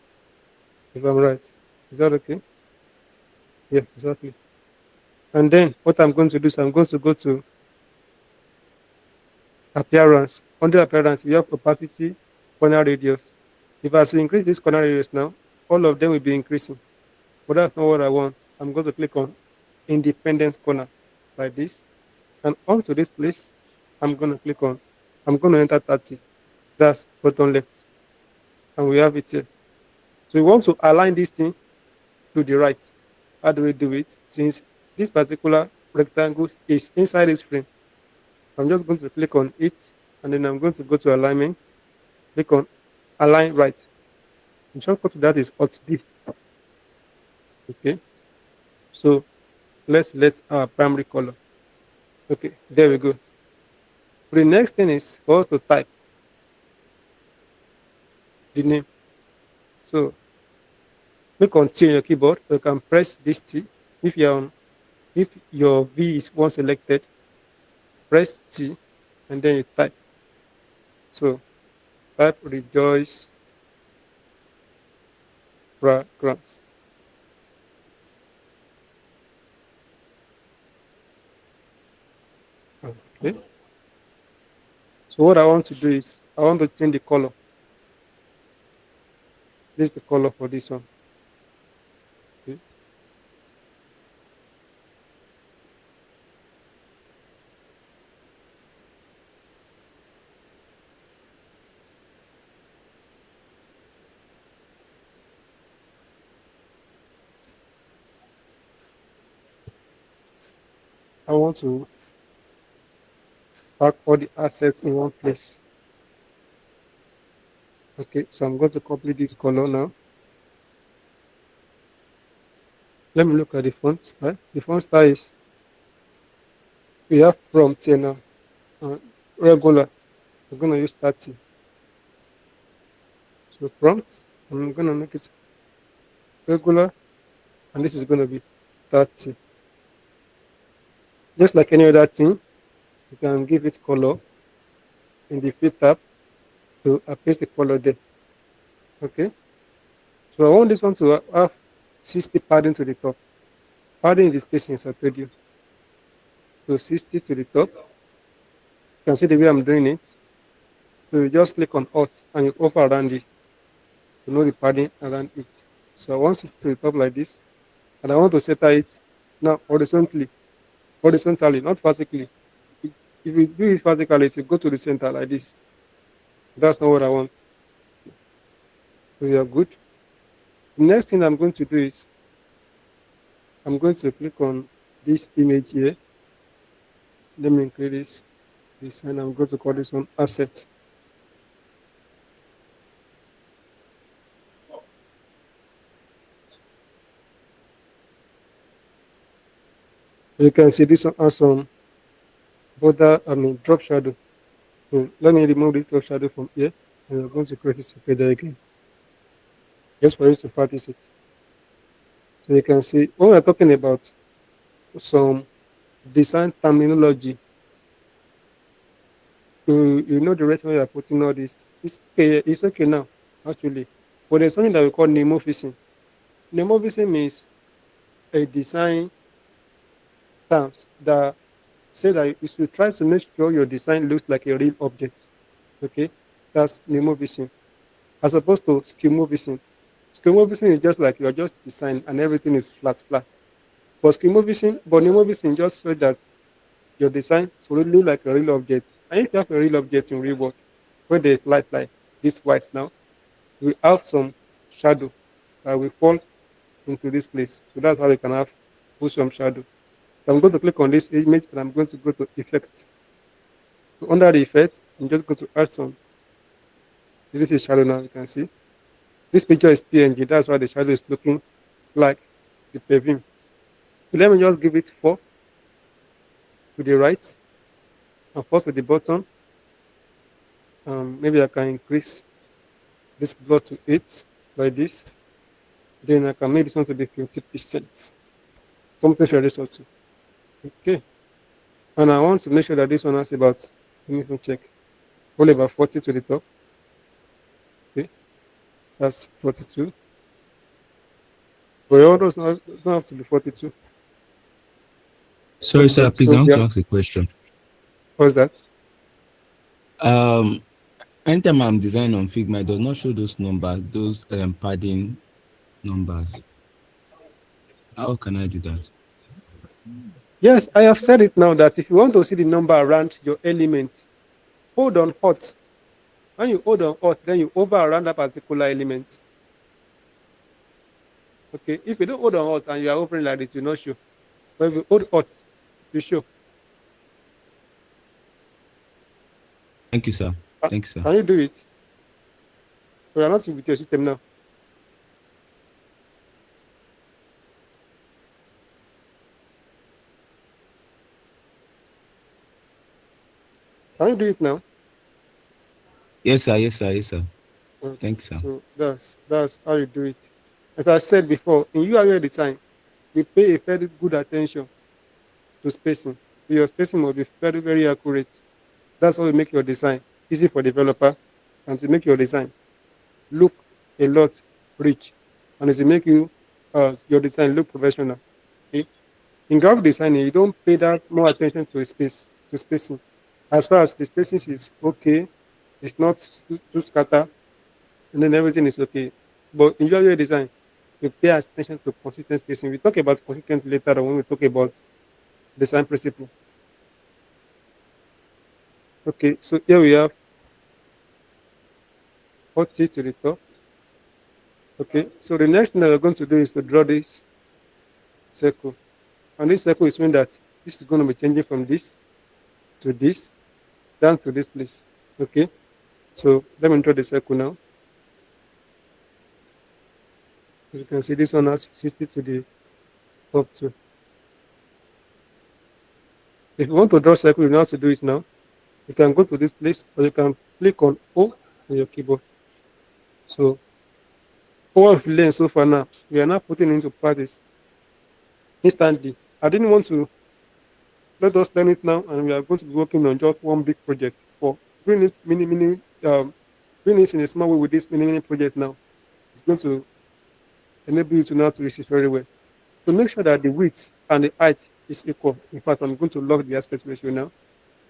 if I'm right. Is that okay? Yeah, exactly. And then what I'm going to do is I'm going to go to appearance. Under appearance, we have opacity, corner radius. If I increase this corner radius now, all of them will be increasing. But that's not what I want. I'm going to click on independent corner like this. And onto this place, I'm going to click on, I'm going to enter 30. That's bottom left. And we have it here. So we want to align this thing to the right. How do we do it? Since this particular rectangle is inside this frame, I'm just going to click on it, and then I'm going to go to alignment, click on align right. The shortcut to that is Alt D. Okay. So Let's let our primary color. Okay, there we go. The next thing is for us to type the name. So click on T on your keyboard. You can press this T. If you're on, if your V is once selected, press T and then you type. So type Rejoice Fragrance. Okay. So what I want to do is I want to change the color. This is the color for this one. Okay. I want to pack all the assets in one place. Okay, so I'm going to copy this color now. Let me look at the font style. The font style is we have prompt here now. Uh, Regular. We're gonna use 30. So prompt, I'm gonna make it regular, and this is gonna be 30. Just like any other thing, you can give it color in the fill tab to appease the color there. Okay. So I want this one to have 60 padding to the top. Padding is the spacing as I told you. So 60 to the top. You can see the way I'm doing it. So you just click on Alt and you hover around it to know the padding around it. So I want 60 to the top like this. And I want to center it now horizontally, not vertically. If you do it vertically, it will go to the center like this. That's not what I want. So you are good. The next thing I'm going to do is I'm going to click on this image here. Let me increase this and I'm going to call this one asset. You can see this one has some border, drop shadow. So let me remove this drop shadow from here and I'm going to create this together again. Just for you to practice it. So you can see when we're talking about some design terminology, you know the reason why you're putting all this. It's okay now, actually. But there's something that we call nemophysin. Nemophysin means a design terms that say that you should try to make sure your design looks like a real object. Okay, that's nemophysin. As opposed to schemophysin. Schemophysin is just like you're just design and everything is flat, flat. But nemophysin just so that your design should look like a real object. And if you have a real object in real work, where the light like this white now, we have some shadow that will fall into this place. So that's how we can have put some shadow. So I'm going to click on this image and I'm going to go to effects. So under the effects, I'm just going to add some. This is shadow now, you can see. This picture is PNG, that's why the shadow is looking like the perfume. So let me just give it 4 to the right and 4 to the bottom. Maybe I can increase this blur to 8 like this. Then I can make this one to be 50%. Something for this also. Okay. And I want to make sure that this one has about, let me even check, only about 40 to the top. Okay. That's 42. But all those not, don't have to be 42.
Sorry,
Okay.
sir. Please, I
So
want to
yeah,
ask a question.
what's that?
Um, Anytime I'm designing on Figma, it does not show those numbers, those padding numbers. How can I do that?
Yes, I have said it now that if you want to see the number around your element, hold on hot. When you hold on hot, then you hover around that particular element. Okay. If you don't hold on hot and you are hovering like it, will not show. But if you hold hot, it will show.
Thank you, sir.
Can
Thank you, sir.
can you do it? We are not with your system now. Can you do it now?
Yes, sir. Yes, sir. Yes, sir.
Okay.
Thank you, sir.
So that's how you do it. As I said before, in UI design, we pay a very good attention to spacing. Your spacing must be very, very accurate. That's how we make your design easy for developer and to make your design look a lot rich and to make your design look professional. Okay? In graphic designing, you don't pay that more attention to spacing. As far as the spacing is okay, it's not too scatter, and then everything is okay. But in UI design, you pay attention to consistent spacing. We talk about consistent later on when we talk about design principle. Okay, so here we have 40 to the top. Okay, so the next thing that we're going to do is to draw this circle. And this circle is mean that this is going to be changing from this to this down to this place. Okay, so let me draw the circle now. As you can see, this one has 60 to the top too. If you want to draw circle, you know how to do it now. You can go to this place or you can click on O on your keyboard. So all of learned so far now, we are now putting into practice instantly. I didn't want to let us learn it now, and we are going to be working on just one big project for bring it bring it in a small way with this mini project now. It's going to enable you to know how to receive very well. To make sure that the width and the height is equal. In fact, I'm going to lock the aspect ratio now,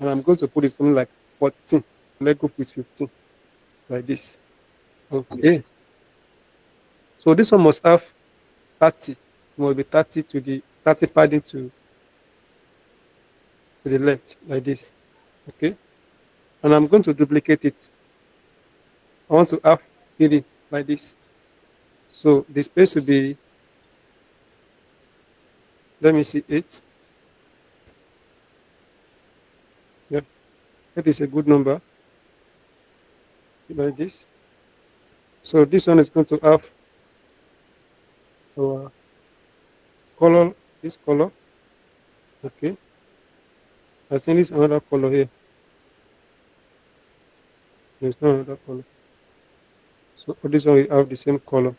and I'm going to put it something like 14. Let's go with 15, like this. Okay. So this one must have 30. It must be 30 to the 30 padding to the left, like this. Okay. And I'm going to duplicate it. I want to have 3 like this. So the space will be, let me see, 8. Yeah, that is a good number, like this. So this one is going to have our color, this color. Okay. I think this another color here. There's no another color. So for this one, we have the same color.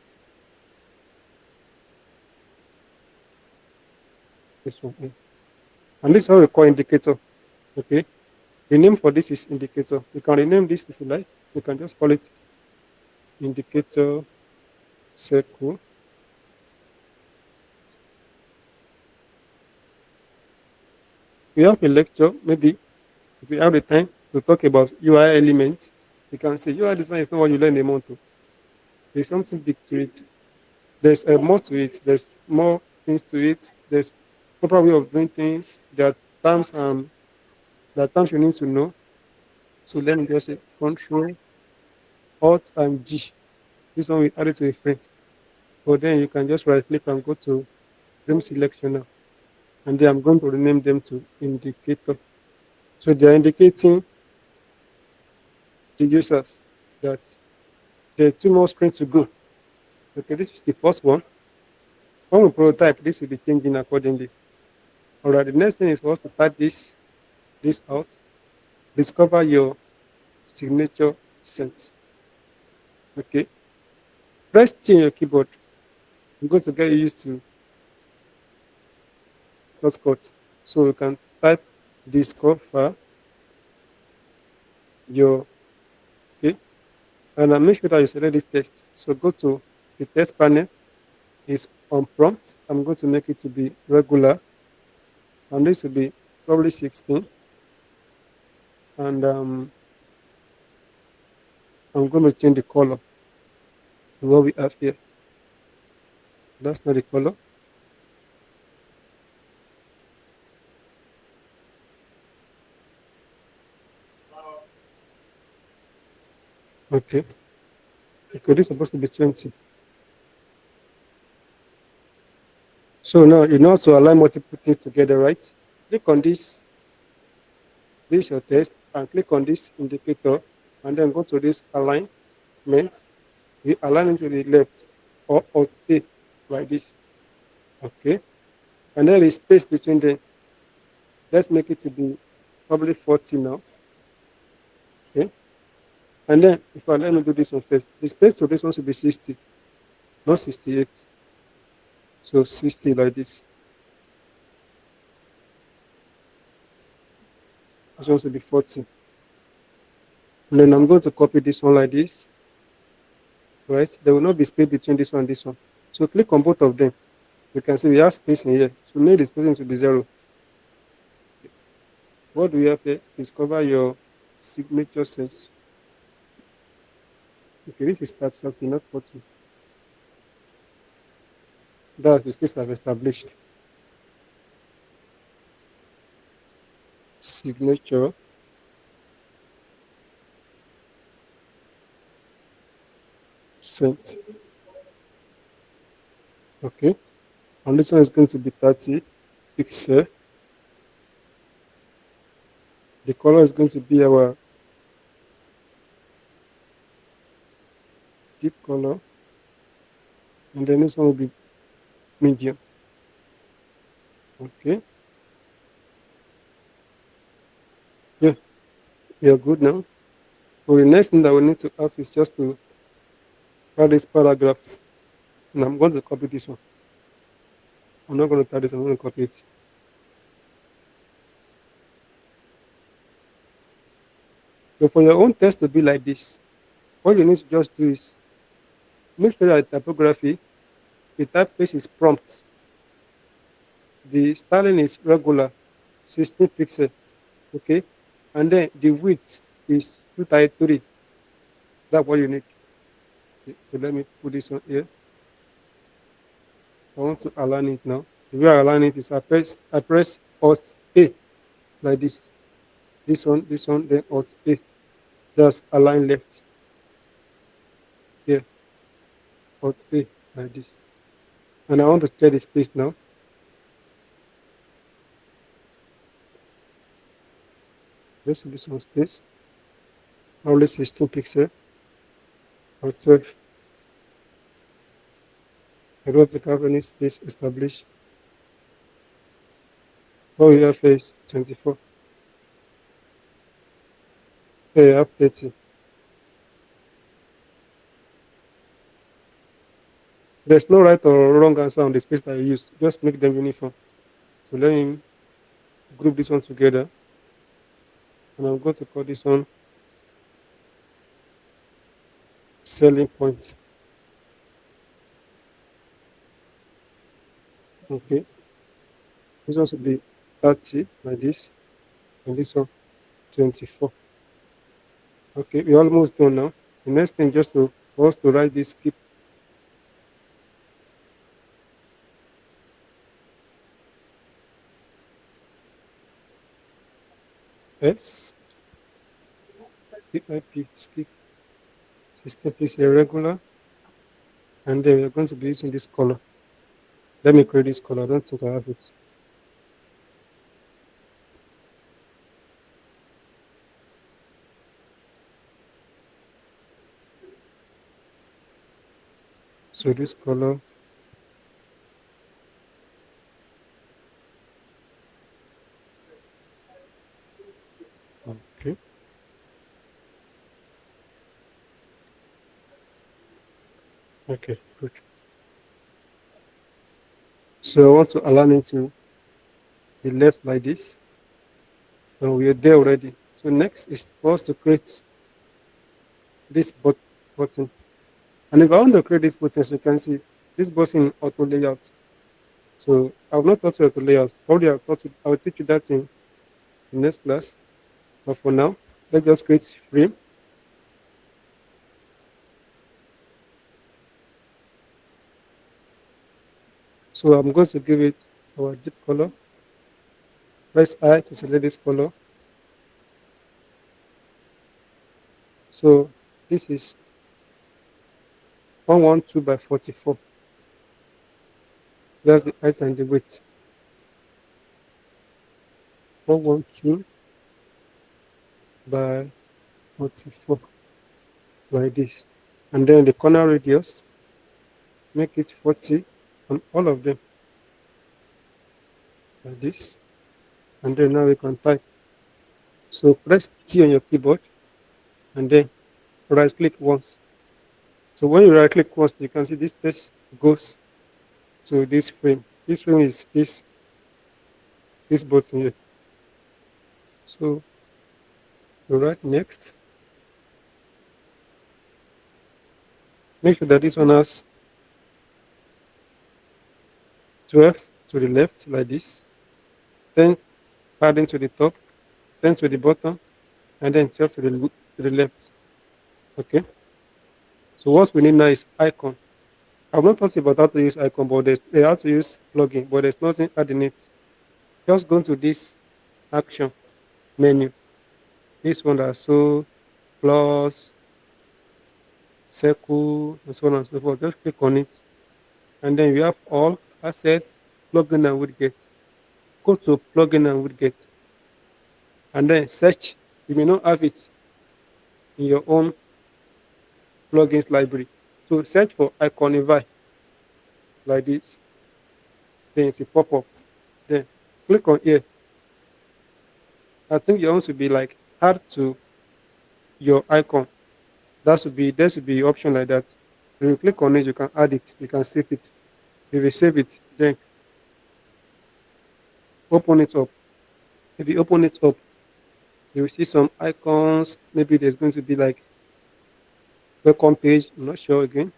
This one here. And this is how we call indicator. Okay. The name for this is indicator. You can rename this if you like. You can just call it indicator circle. We have a lecture, maybe if you have the time to talk about UI elements, you can say UI design is not what you learn a month. There's something big to it. There's more to it. There's more things to it. There's proper way of doing things. Terms there are terms you need to know. So let me just say Control Alt and G. This one we add it to a frame. But then you can just right click and go to frame selection now. And then I'm going to rename them to indicator. So they are indicating the users that there are 2 more screens to go. Okay, this is the first one. When we prototype, this will be changing accordingly. All right, the next thing is for us to type this out. Discover your signature sense. Okay, press T on your keyboard. I'm going to get used to shortcuts. So you can type discover your, okay, and I make sure that you select this text. So go to the text panel, is on prompt. I'm going to make it to be regular, and this will be probably 16. And I'm going to change the color to what we have here. That's not the color. Okay. Okay, this is supposed to be 20. So now you know how to align multiple things together, right? Click on this is your test, and click on this indicator, and then go to this alignment. We align it to the left or Alt A like this. Okay. And then there is space between them. Let's make it to be probably 40 now. And then if I let me do this one first, the space to this one should be 60, not 68. So 60 like this. This one should be 40. And then I'm going to copy this one like this, right? There will not be space between this one and this one. So click on both of them. You can see we have space in here. So make the spacing to be 0. What do we have here? Discover your signature set. Okay, this is 30, okay, not 40. That's the space I've established. Signature set. Okay. And this one is going to be 30 pixel. The color is going to be our deep color. And then this one will be medium. Okay. Yeah, we are good now. So the next thing that we need to have is just to add this paragraph. And I'm going to copy this one. I'm not going to type this, I'm going to copy it. So for your own text to be like this, what you need to just do is make sure that the typography, the typeface is prompt. The styling is regular, 16 pixel. Okay. And then the width is 233. That's what you need. Okay, so let me put this one here. I want to align it now. The way I align it is I press Alt A like this. This one, then Alt A. Just align left. Here, Alt A like this. And I want to check the space now. There should be some space. Only 16 pixel or 12. I don't think I have any space established. What we have here is 24. Here I have 30. There's no right or wrong answer on the space that you use. Just make them uniform. So let me group this one together. And I'm going to call this one selling point. Okay. This one should be 30 like this. And this one 24. Okay, we're almost done now. The next thing just to for us to write this skip S PIP skip system is irregular, and then we're going to be using this color. Let me create this color. I don't think I have it. So this color, okay. Okay, good. So I want to align it to the left like this. And we are there already. So next is for us to create this button. And if I want to create this button, as you can see, this button auto layout. So I've not taught you how to layout. Probably I will teach you that in the next class. But for now, let's just create frame. So I'm going to give it our deep color. Press I to select this color. So this is 112 by 44. That's the height and the width. 112 by 44 like this. And then the corner radius, make it 40 on all of them like this. And then now we can type. So press T on your keyboard and then right click once. So when you right click once, you can see this text goes to this frame. This frame is this button here. So you write next. Make sure that this one has 12 to the left like this, then padding to the top, 10 to the bottom, and then 12 to the left. Okay. So what we need now is icon. I've not talked about how to use icon, but how to use plugin, but there's nothing adding it. Just go to this action menu. This one that's so plus circle and so on and so forth. Just click on it. And then we have all assets, plugin and widget. Go to plugin and widget and then search. You may not have it in your own plugins library. So search for Iconify like this. Then it will pop up. Then click on here. I think you want to be like add to your icon. There should be option like that. When you click on it, you can add it, you can save it. If you save it, then open it up. If you open it up, you will see some icons. Maybe there's going to be like welcome page. I'm not sure again.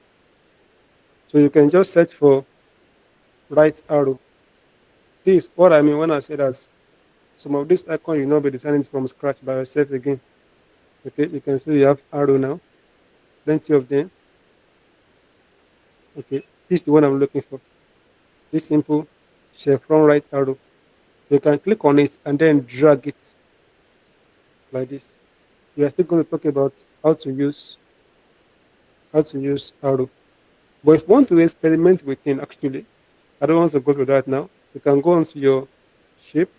So you can just search for right arrow. This what I mean when I say that some of these icons you not be designing from scratch by yourself again. Okay, you can see we have arrow now, plenty of them. Okay, this is the one I'm looking for. This simple chevron right arrow. You can click on it and then drag it like this. We are still going to talk about how to use arrow. But if you want to experiment with it, actually, I don't want to go to that now. You can go onto your shape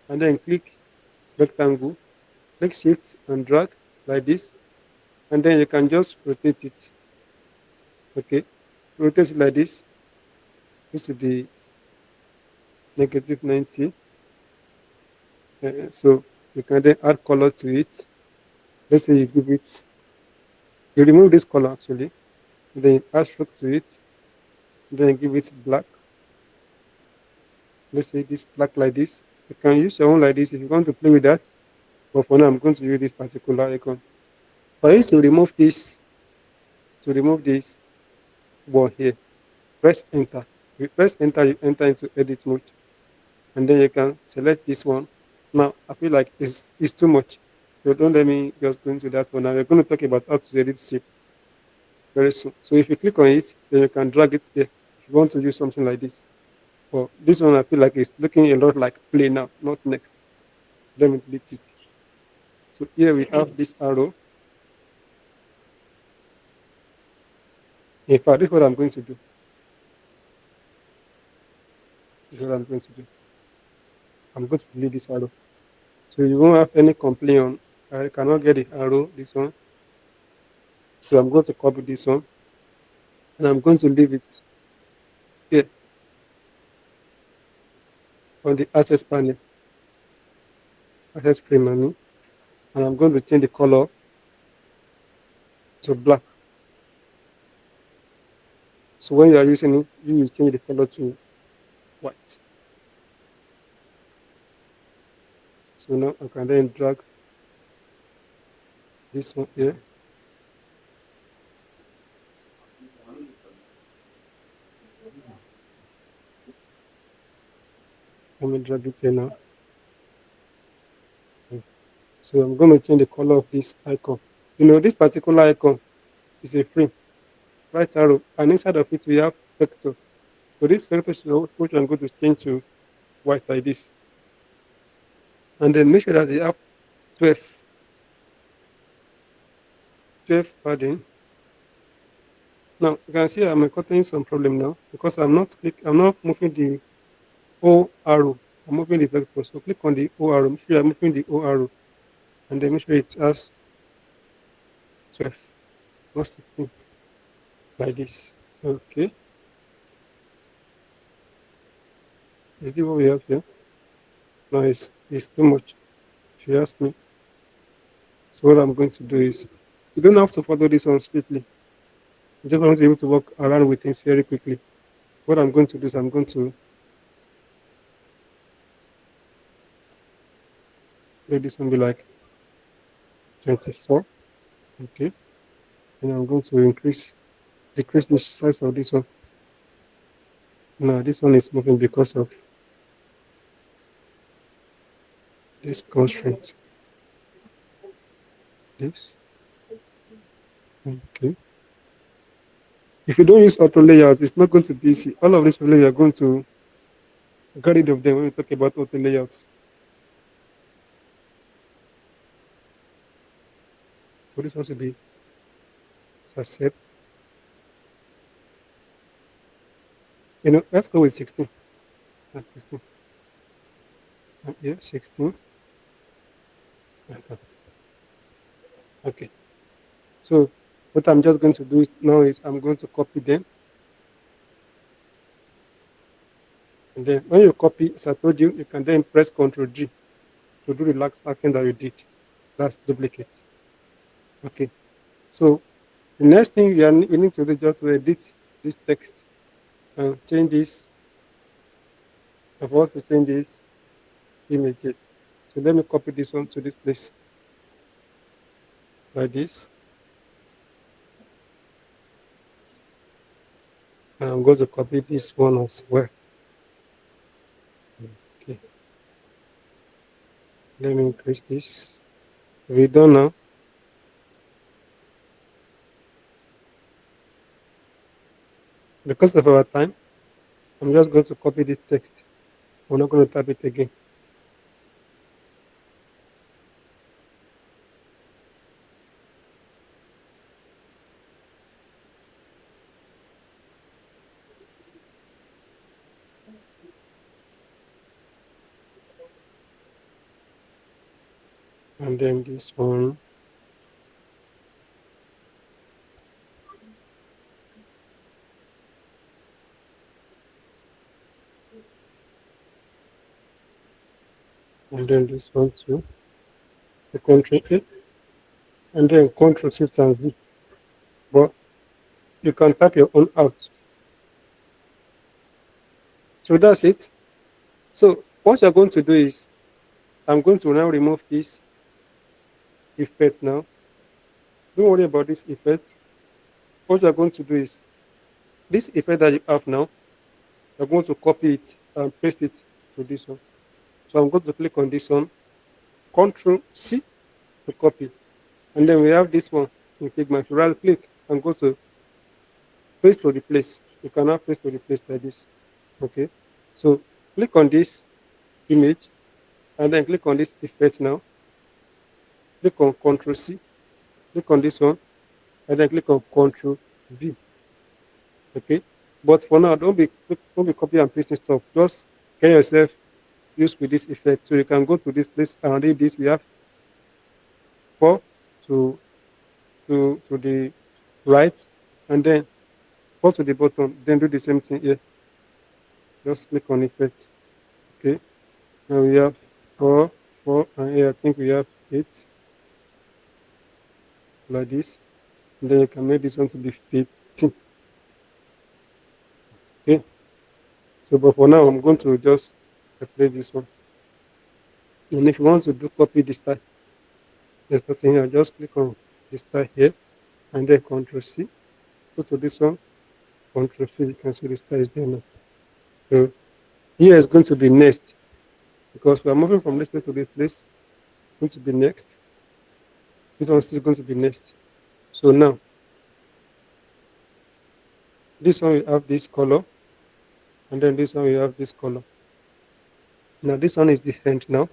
and then click rectangle, click shift and drag like this, and then you can just rotate it. Okay, rotate it like this. This will be negative 90. So you can then add color to it. Let's say you give it, you remove this color actually, then add stroke to it, then give it black. Let's say this black like this. You can use your own like this if you want to play with that. But for now, I'm going to use this particular icon. For you to remove this wall here, press enter. If you press enter, you enter into edit mode. And then you can select this one. Now, I feel like it's too much. So don't let me just go into that for now. We're going to talk about how to edit shape very soon. So if you click on it, then you can drag it here if you want to use something like this. But this one, I feel like it's looking a lot like play now, not next. Let me delete it. So here we have this arrow. In fact, this is what I'm going to do. This is what I'm going to do. I'm going to delete this arrow. So you won't have any complaint on I cannot get the arrow, this one. So I'm going to copy this one and I'm going to leave it here on the access panel, access frame, and I'm going to change the color to black. So when you are using it, you will change the color to white. So now I can then drag this one here. Let me drag it here now. So I'm going to change the color of this icon. You know, this particular icon is a frame, right arrow, and inside of it we have vector. So this vector should which I'm going to change to white like this. And then make sure that you have 12, 12 padding. Now you can see I'm encountering some problem now because I'm not moving the O arrow. I'm moving the vector. So click on the O arrow. Make sure you're moving the O arrow. And then make sure it has 12, not 16. Like this. Okay. Is this what we have here? No, it's too much, if you ask me. So what I'm going to do is You don't have to follow this one strictly. You just want to be able to work around with things very quickly. What I'm going to do is I'm going to let this one be like 24. Okay. And I'm going to decrease the size of this one. Now this one is moving because of this constraint. This. Okay. If you don't use auto layout, it's not going to be easy. All of this really you're going to get rid of them when we talk about auto layouts. So this has to be accept. Let's go with 16. That's 16. And here, 16. Okay. So what I'm just going to do now is I'm going to copy them. And then when you copy, as I told you, you can then press Ctrl G to do the last action that you did. That's duplicate. Okay. So the next thing we need to do is just to edit this text and change this. I've also to change this image here. So let me copy this one to this place. Like this. And I'm going to copy this one as well. Okay. Let me increase this. We're done now. Because of our time, I'm just going to copy this text. We're not going to type it again. And then this one. And then this one too. The Ctrl A. And then Ctrl Shift and V. But you can type your own out. So that's it. So what you're going to do is I'm going to now remove this effect now. Don't worry about this effect. What you're going to do is this effect that you have now, you're going to copy it and paste it to this one. So I'm going to click on this one, Ctrl C to copy. And then we have this one in Figma. If you right click and go to paste to the place, you can now paste to the place like this. Okay. So click on this image and then click on this effect now. Click on Ctrl C, click on this one, and then click on Ctrl V. Okay. But for now, don't be copy and pasting stuff. Just get yourself used with this effect. So you can go to this place and read this. We have 4 to the right, and then 4 to the bottom. Then do the same thing here. Just click on effect. Okay. Now we have 4, and here I think we have 8. Like this. And then you can make this one to be 15. Okay. So, but for now, I'm going to just replace this one. And if you want to do copy this style, there's nothing here. Just click on this style here, and then Ctrl C. Go to this one, Ctrl C. You can see the style is there now. So here is going to be next, because we are moving from this place to this place. It's going to be next. This one is going to be next. So now, this one we have this color, and then this one we have this color. Now this one is the hand now.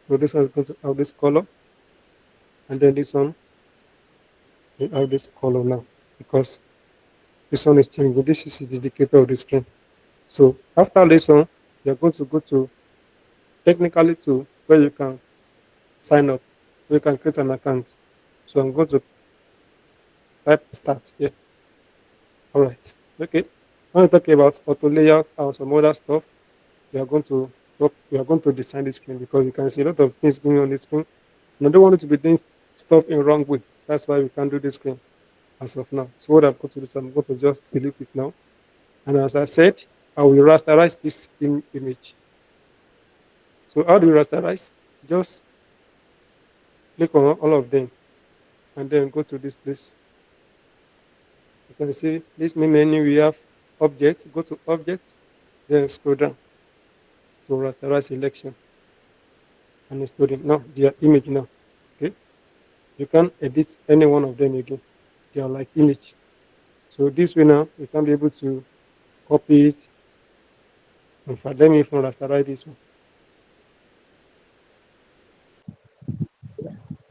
So this one is going to have this color, and then this one we have this color now, because this one is changing. This is the indicator of the screen. So after this one, you're going to go to technically to where you can sign up, where you can create an account. So I'm going to type start here. All right. Okay. When we talk about auto layout and some other stuff, we are going to design the screen, because you can see a lot of things going on the screen. And I don't want you to be doing stuff in the wrong way. That's why we can't do this screen as of now. So what I'm going to do is I'm going to just delete it now. And as I said, I will rasterize this image. So how do you rasterize? Just click on all of them and then go to this place. You can see this main menu, we have objects. Go to objects, then scroll down. So rasterize selection and it's loading. Now their image now. Okay. You can edit any one of them again. They are like image. So this way now you can be able to copy it. In fact, let me even rasterize this one.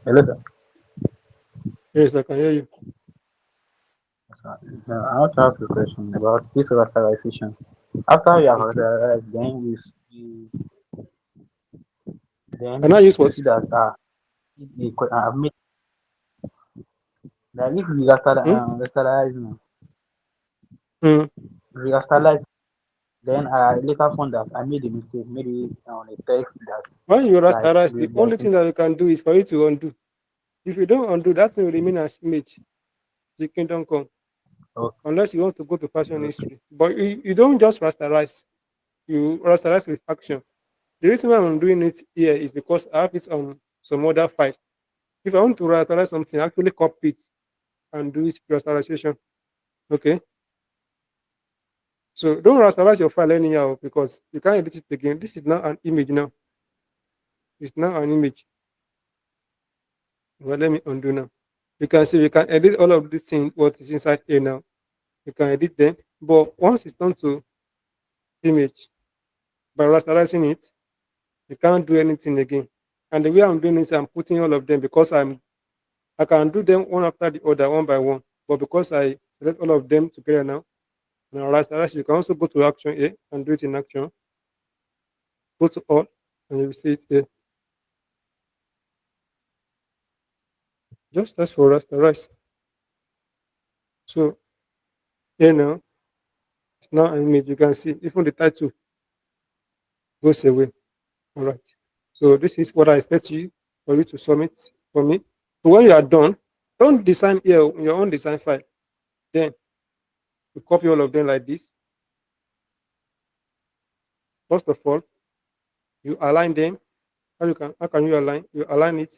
Hello, sir.
Yes, I can hear you.
I want to ask a question about this rasterization. After you have
Okay.
rasterized, then you then
Can I use
you
what?
see that I've made that if you
Hmm?
rasterize now,
Hmm.
if you rasterize, then I later found that I made a mistake, maybe on a text that's
When you
like
rasterize, the only
there's
thing that you can do is for you to undo. If you don't undo, that thing will remain as image. The kingdom come.
okay,
Unless you want to go to fashion history. But you don't just rasterize. You rasterize with action. The reason why I'm doing it here is because I have it on some other file. If I want to rasterize something, I actually copy it and do it rasterization. Okay. So don't rasterize your file anyhow because you can't edit it again. This is now an image now. It's now an image. Well, let me undo now. You can see we can edit all of these things what is inside here now. You can edit them. But once it's turned to image, by rasterizing it, you can't do anything again. And the way I'm doing is I'm putting all of them because I can do them one after the other, one by one. But because I select all of them together now, now rasterize, you can also go to action here and do it in action. Go to all and you will see it here. Just as for rasterize. So here now, it's now an image. You can see even the title goes away. All right. So this is what I expect you for you to submit for me. So when you are done, don't design here in your own design file. Then you copy all of them like this. First of all, you align them. How can you align? You align it,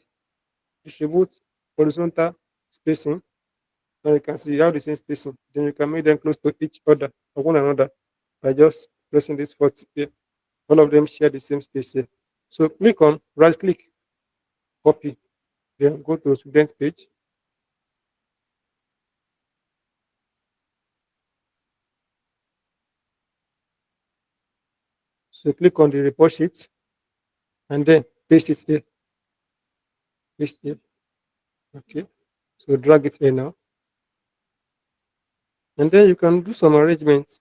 distribute horizontal spacing. Now you can see you have the same spacing. Then you can make them close to each other or one another by just pressing this foot here. All of them share the same space here. So click on right click, copy, then go to student page. So click on the report sheet and then paste it here. Paste here. Okay. So drag it here now. And then you can do some arrangements.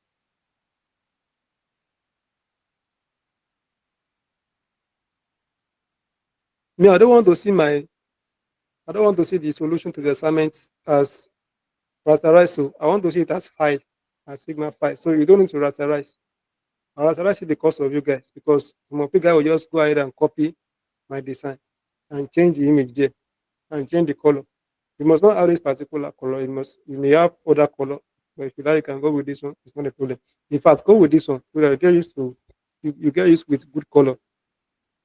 Me, I don't want to see the solution to the assignment as rasterize. So I want to see it as file, as Figma file. So you don't need to rasterize. I rasterize it because of you guys, because some of you guys will just go ahead and copy my design and change the image there and change the color. You must not have this particular color. You may have other color, but if you like, you can go with this one. It's not a problem. In fact, go with this one so that you get used to you get used with good color.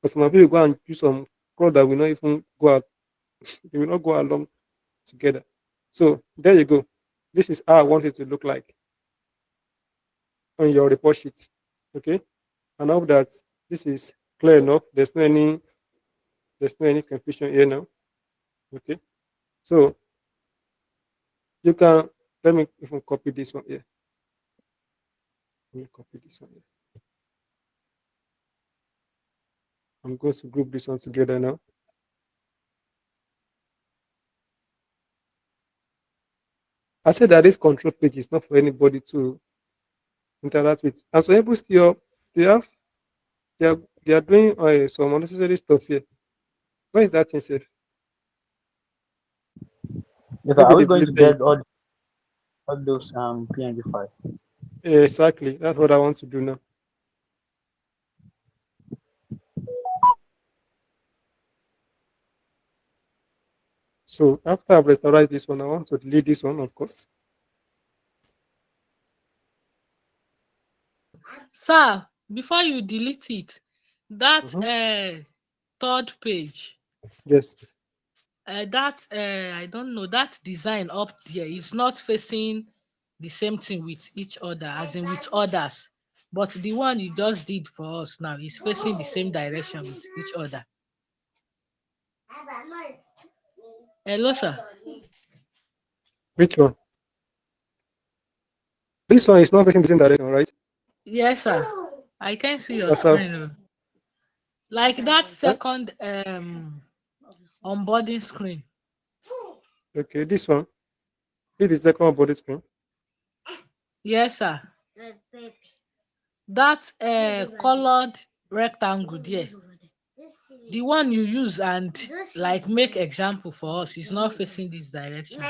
But some of you go and use some color that will not even go out. They will not go along together. So there you go. This is how I want it to look like on your report sheet. Okay. And I hope that this is clear enough. There's no any confusion here now. Okay. So you can let me even copy this one here. Let me copy this one here. I'm going to group this one together now. I said that this control page is not for anybody to interact with. And so people still they have they are they are doing some unnecessary stuff here. Where is that thing safe?
yes, sir,
Maybe
are we
they
going to
deleted it.
get all those PNG files?
Exactly. That's what I want to do now. So after I've rasterized this one, I want to delete this one, of course.
Sir, before you delete it, that
Mhm.
third page,
Yes.
that I don't know, that design up there is not facing the same thing with each other, as in with others. But the one you just did for us now is facing the same direction with each other. Hello, sir.
Which one? This one is not facing the same direction, right?
Yes, sir. I can see your
That's how.
screen. Like that
Huh?
second onboarding screen.
Okay, this one. This is the second body screen.
Yes, sir. That colored rectangle there. The one you use and like make example for us is not facing this direction.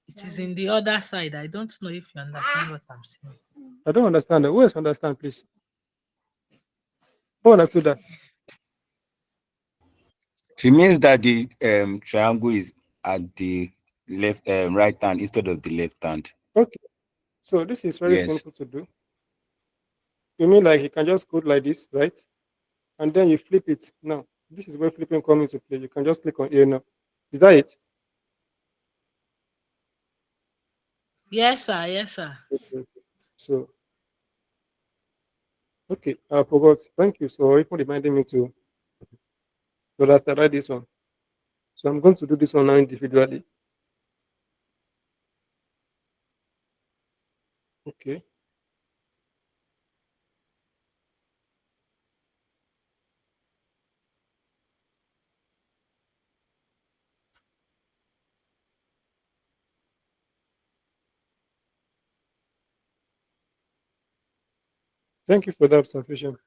It is in the other side. I don't know if you understand what I'm saying.
I don't understand. Who else understand, please? Who understood that?
She means that the triangle is at the left right hand instead of the left hand.
Okay. So this is very
Yes.
simple to do. You mean like you can just go like this, right? And then you flip it. Now, this is where flipping comes into play. You can just click on here now. Is that it?
Yes, sir. Yes, sir.
Okay. So, okay, I forgot. Thank you. So, even reminding me to write this one. So, I'm going to do this one now individually. Okay. Thank you for the observation.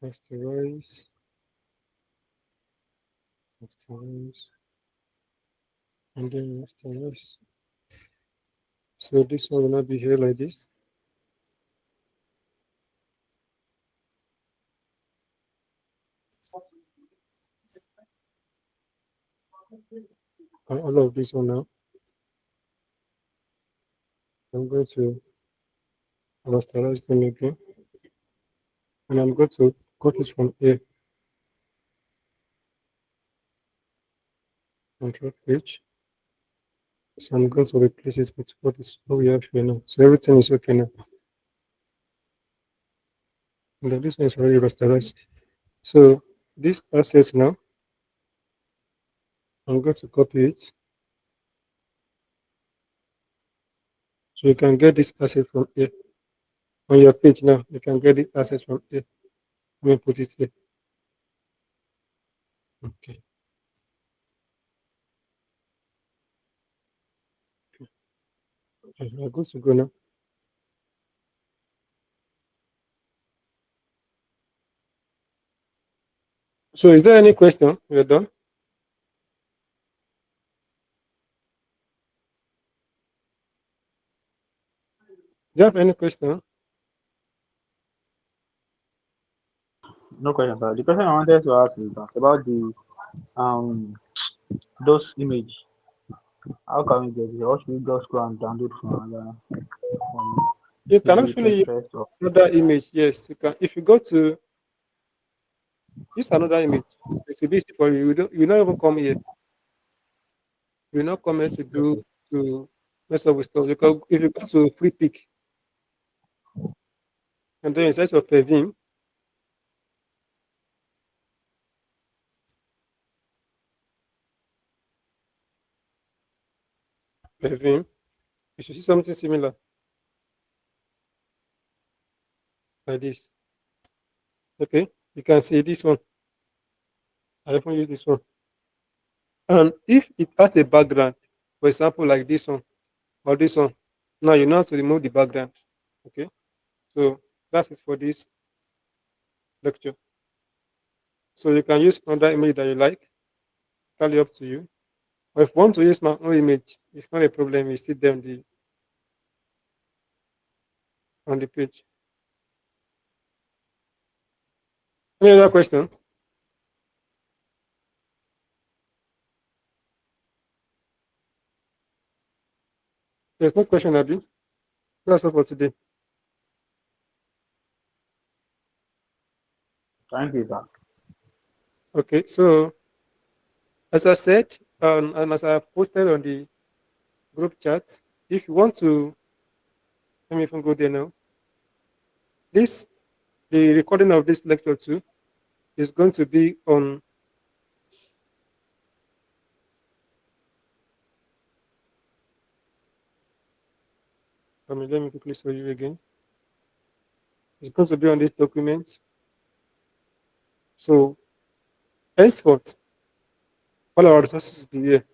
Rasterize, rasterize, and then rasterize. So, this one will not be here like this. And all of this one now. I'm going to rasterize them again. And I'm going to cut it from here. Control H. So I'm going to replace it with what we have here now. So everything is okay now. And then this one is already rasterized. So this assets now, I'm going to copy it. So you can get this asset from here. On your page now, you can get this asset from here. Let me put it here. Okay. We're good to go now. So is there any question? We're done. Do you have any question?
No question, sir. The question I wanted to ask is that about the um those image. How can we get it? Or should we just go and download from
You can
maybe
actually use
Pinterest or
another image. Yes, you can. If you go to use another image, it will be easy for you. You not even come here. You will not come here to mess up with stuff. Because if you go to free pick and then inside of Levin, you should see something similar like this. Okay, you can see this one. I even use this one. And if it has a background, for example, like this one or this one, now you know how to remove the background. Okay, so that's it for this lecture. So you can use another image that you like, totally up to you. Or if you want to use my own image, it's not a problem. You see them the on the page. Any other question? There's no question, Abby. That's all for today.
Thank you, sir.
Okay, so as I said, and as I posted on the group chat, if you want to, let me even go there now. This, the recording of this lecture too, is going to be on. Let me quickly show you again. It's going to be on this document. So henceforth, all our resources will be here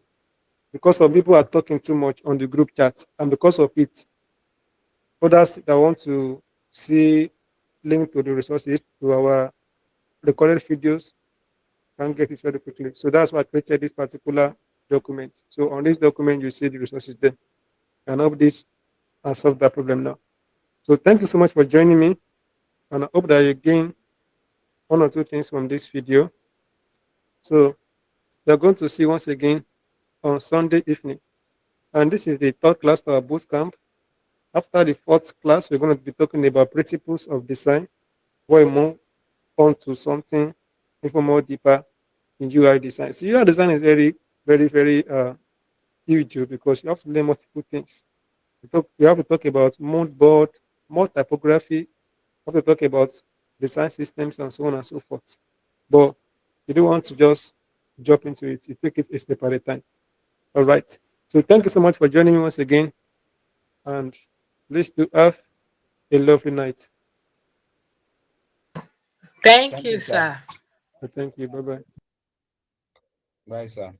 because some people are talking too much on the group chat, and because of it, others that want to see link to the resources to our recorded videos can get it very quickly. So that's why I created this particular document. So on this document, you see the resources there. And I hope this has solved that problem now. So thank you so much for joining me. And I hope that you gain one or two things from this video. So you're going to see once again on Sunday evening. And this is the third class of our boot camp. After the fourth class, we're going to be talking about principles of design, where we move on to something even more deeper in UI design. So UI design is very, very, very huge because you have to learn multiple things. We have to talk about mood board, more typography. We have to talk about design systems and so on and so forth. But you don't want to just jump into it. You take it a step at a time. All right. So thank you so much for joining me once again. And please do have a lovely night.
Thank
Thank
you,
you, sir.
sir.
Thank you. Bye bye.
Bye, sir.